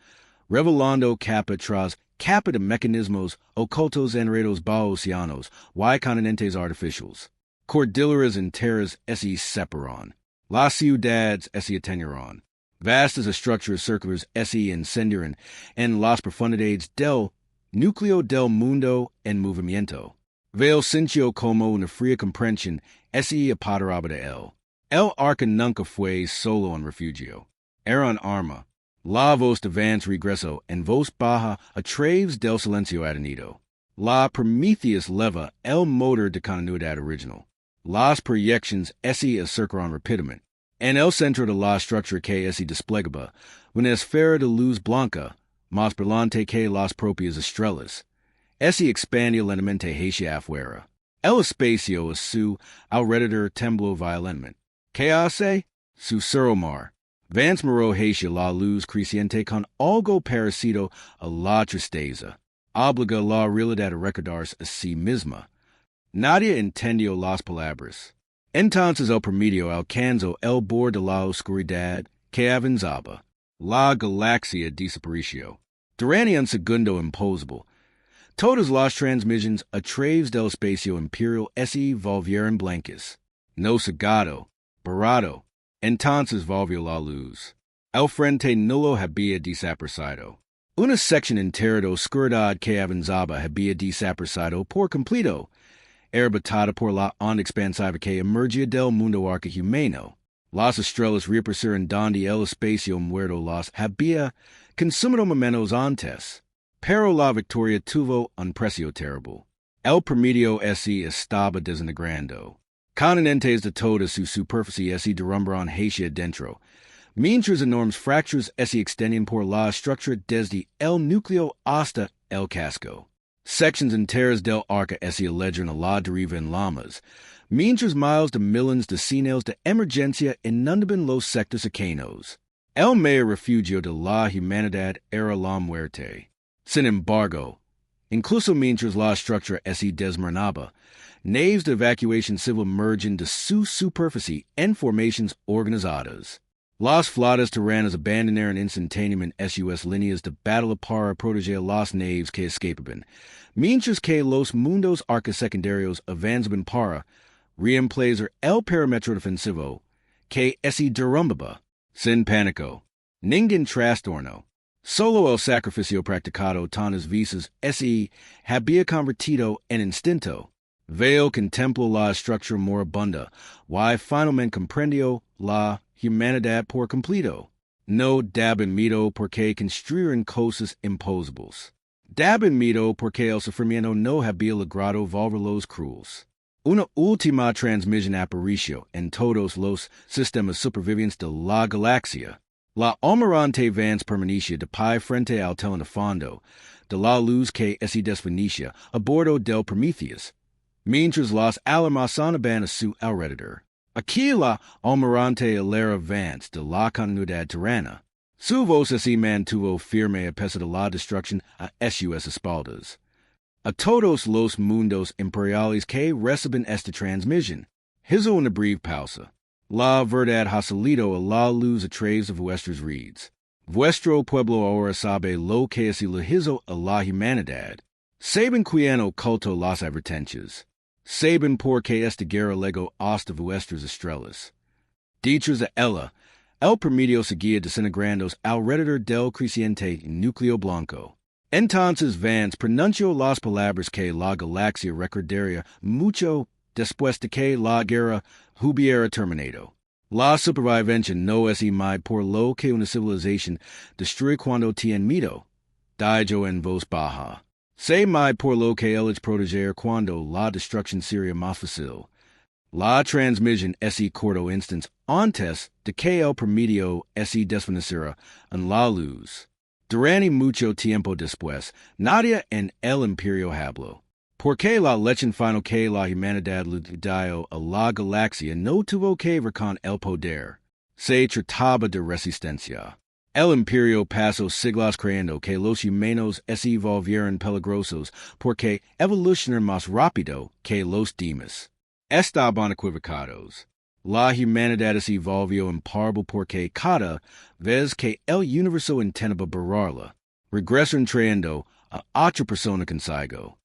revelando capa tras capa de mecanismos ocultos enredos baoceanos y continentes artificiales. Cordilleras enteras se separaron. Las ciudades se ateniron. Vastas estructuras circulares se incendiaron en las profundidades del núcleo del mundo en movimiento. Veo sintió como una fría comprensión se apoderaba de él. El arca nunca fue solo un refugio. Era un arma. La voz de Vance regresó en voz baja a través del silencio adenido. La Prometheus leva el motor de continuidad original. Las proyecciones se acercaron rápidamente. En el centro de la estructura que se desplegaba, una esfera de luz blanca, más brillante que las propias estrellas, se expandió lentamente hacia afuera. El espacio a su alrededor tembló violentamente. ¿Qué hace? Susurró Mar. Vance miró hacia la luz creciente con algo parecido a la tristeza. Obliga la realidad a recordarse a sí misma. Nadie entendió las palabras. Entonces el promedio alcanzó el borde de la oscuridad que avanzaba. La Galaxia desapareció. Durante un segundo imposible, todas las transmisiones a través del espacio imperial se volvieron blancas. No cegado, parado. Entonces volvió la luz. El frente nulo había desaparecido. Una sección entera de oscuridad que avanzaba había desaparecido por completo. Era batada por la onda expansiva que emergía del mundo arca humano. Las estrellas reaparecieron donde el espacio muerto las había consumido momentos antes. Pero la victoria tuvo un precio terrible. El promedio se estaba desintegrando. Continentes de toda su superficie se derrumbaron hacia dentro, mientras enormes fracturas se extendían por la estructura desde el núcleo hasta el casco. Sections enteras del arca se elegieron a la deriva en llamas, mientras miles de millones de señales de emergencia inundaban los sectores cercanos. El mayor refugio de la humanidad era la muerte. Sin embargo, incluso mientras la estructura se desmoronaba, naves de evacuación civil emergen de su superficie en formaciones organizadas. Las flotas terranas abandonaron instantaneamente sus líneas de batalla para proteger las naves que escapaban, mientras que los mundos arcosecundarios avanzaban para reemplazar el perímetro defensivo que se derrumbaba. Sin pánico, ningún trastorno. Solo el sacrificio practicado tantas veces se había convertido en instinto. Veo contemplo la estructura moribunda, y finalmente comprendió la humanidad por completo. No daban miedo porque construyeron cosas imposibles. Daban miedo porque el sufrimiento no había logrado volverlos crueles. Una última transmisión apareció en todos los sistemas supervivientes de la Galaxia. La almirante Vance permanecía de pie frente al telón de fondo de la luz que se desvanecía a bordo del Prometheus, mientras las alarmas sonaban a su alrededor. Aquí la almirante Hilera Vance de la continuidad terrana. Su voz se mantuvo firme a pesar de la destrucción a sus espaldas. A todos los mundos imperiales que reciben esta transmisión, hizo una breve pausa. La verdad ha salido a la luz a través de vuestras redes. Vuestro pueblo ahora sabe lo que se le hizo a la humanidad. Saben quién ocultó las advertencias. Saben por qué esta guerra legó hasta vuestras estrellas. Dichos a ella, el promedio seguía desintegrando alrededor del creciente núcleo blanco. Entonces Vance pronunció las palabras que la galaxia recordaría mucho después de que la guerra hubiera terminado. La supervivencia no es más por lo que una civilización destruye cuando tiene miedo. Dijo en voz baja. Se más por lo que él es proteger cuando la destrucción sería más fácil. La transmisión es corto instante antes de que el promedio se desvaneciera en la luz. Durante mucho tiempo después, nadie en el Imperio habló. Porque la lección final que la humanidad le dio a la galaxia no tuvo que ver con el poder. Se trataba de resistencia. El Imperio pasó siglos creyendo que los humanos se volvieron peligrosos porque evolucionaron más rápido que los demás. Estaban equivocados. La humanidad se volvió imparable porque cada vez que el universo intentaba borrarla, regresaron trayendo a otra persona consigo.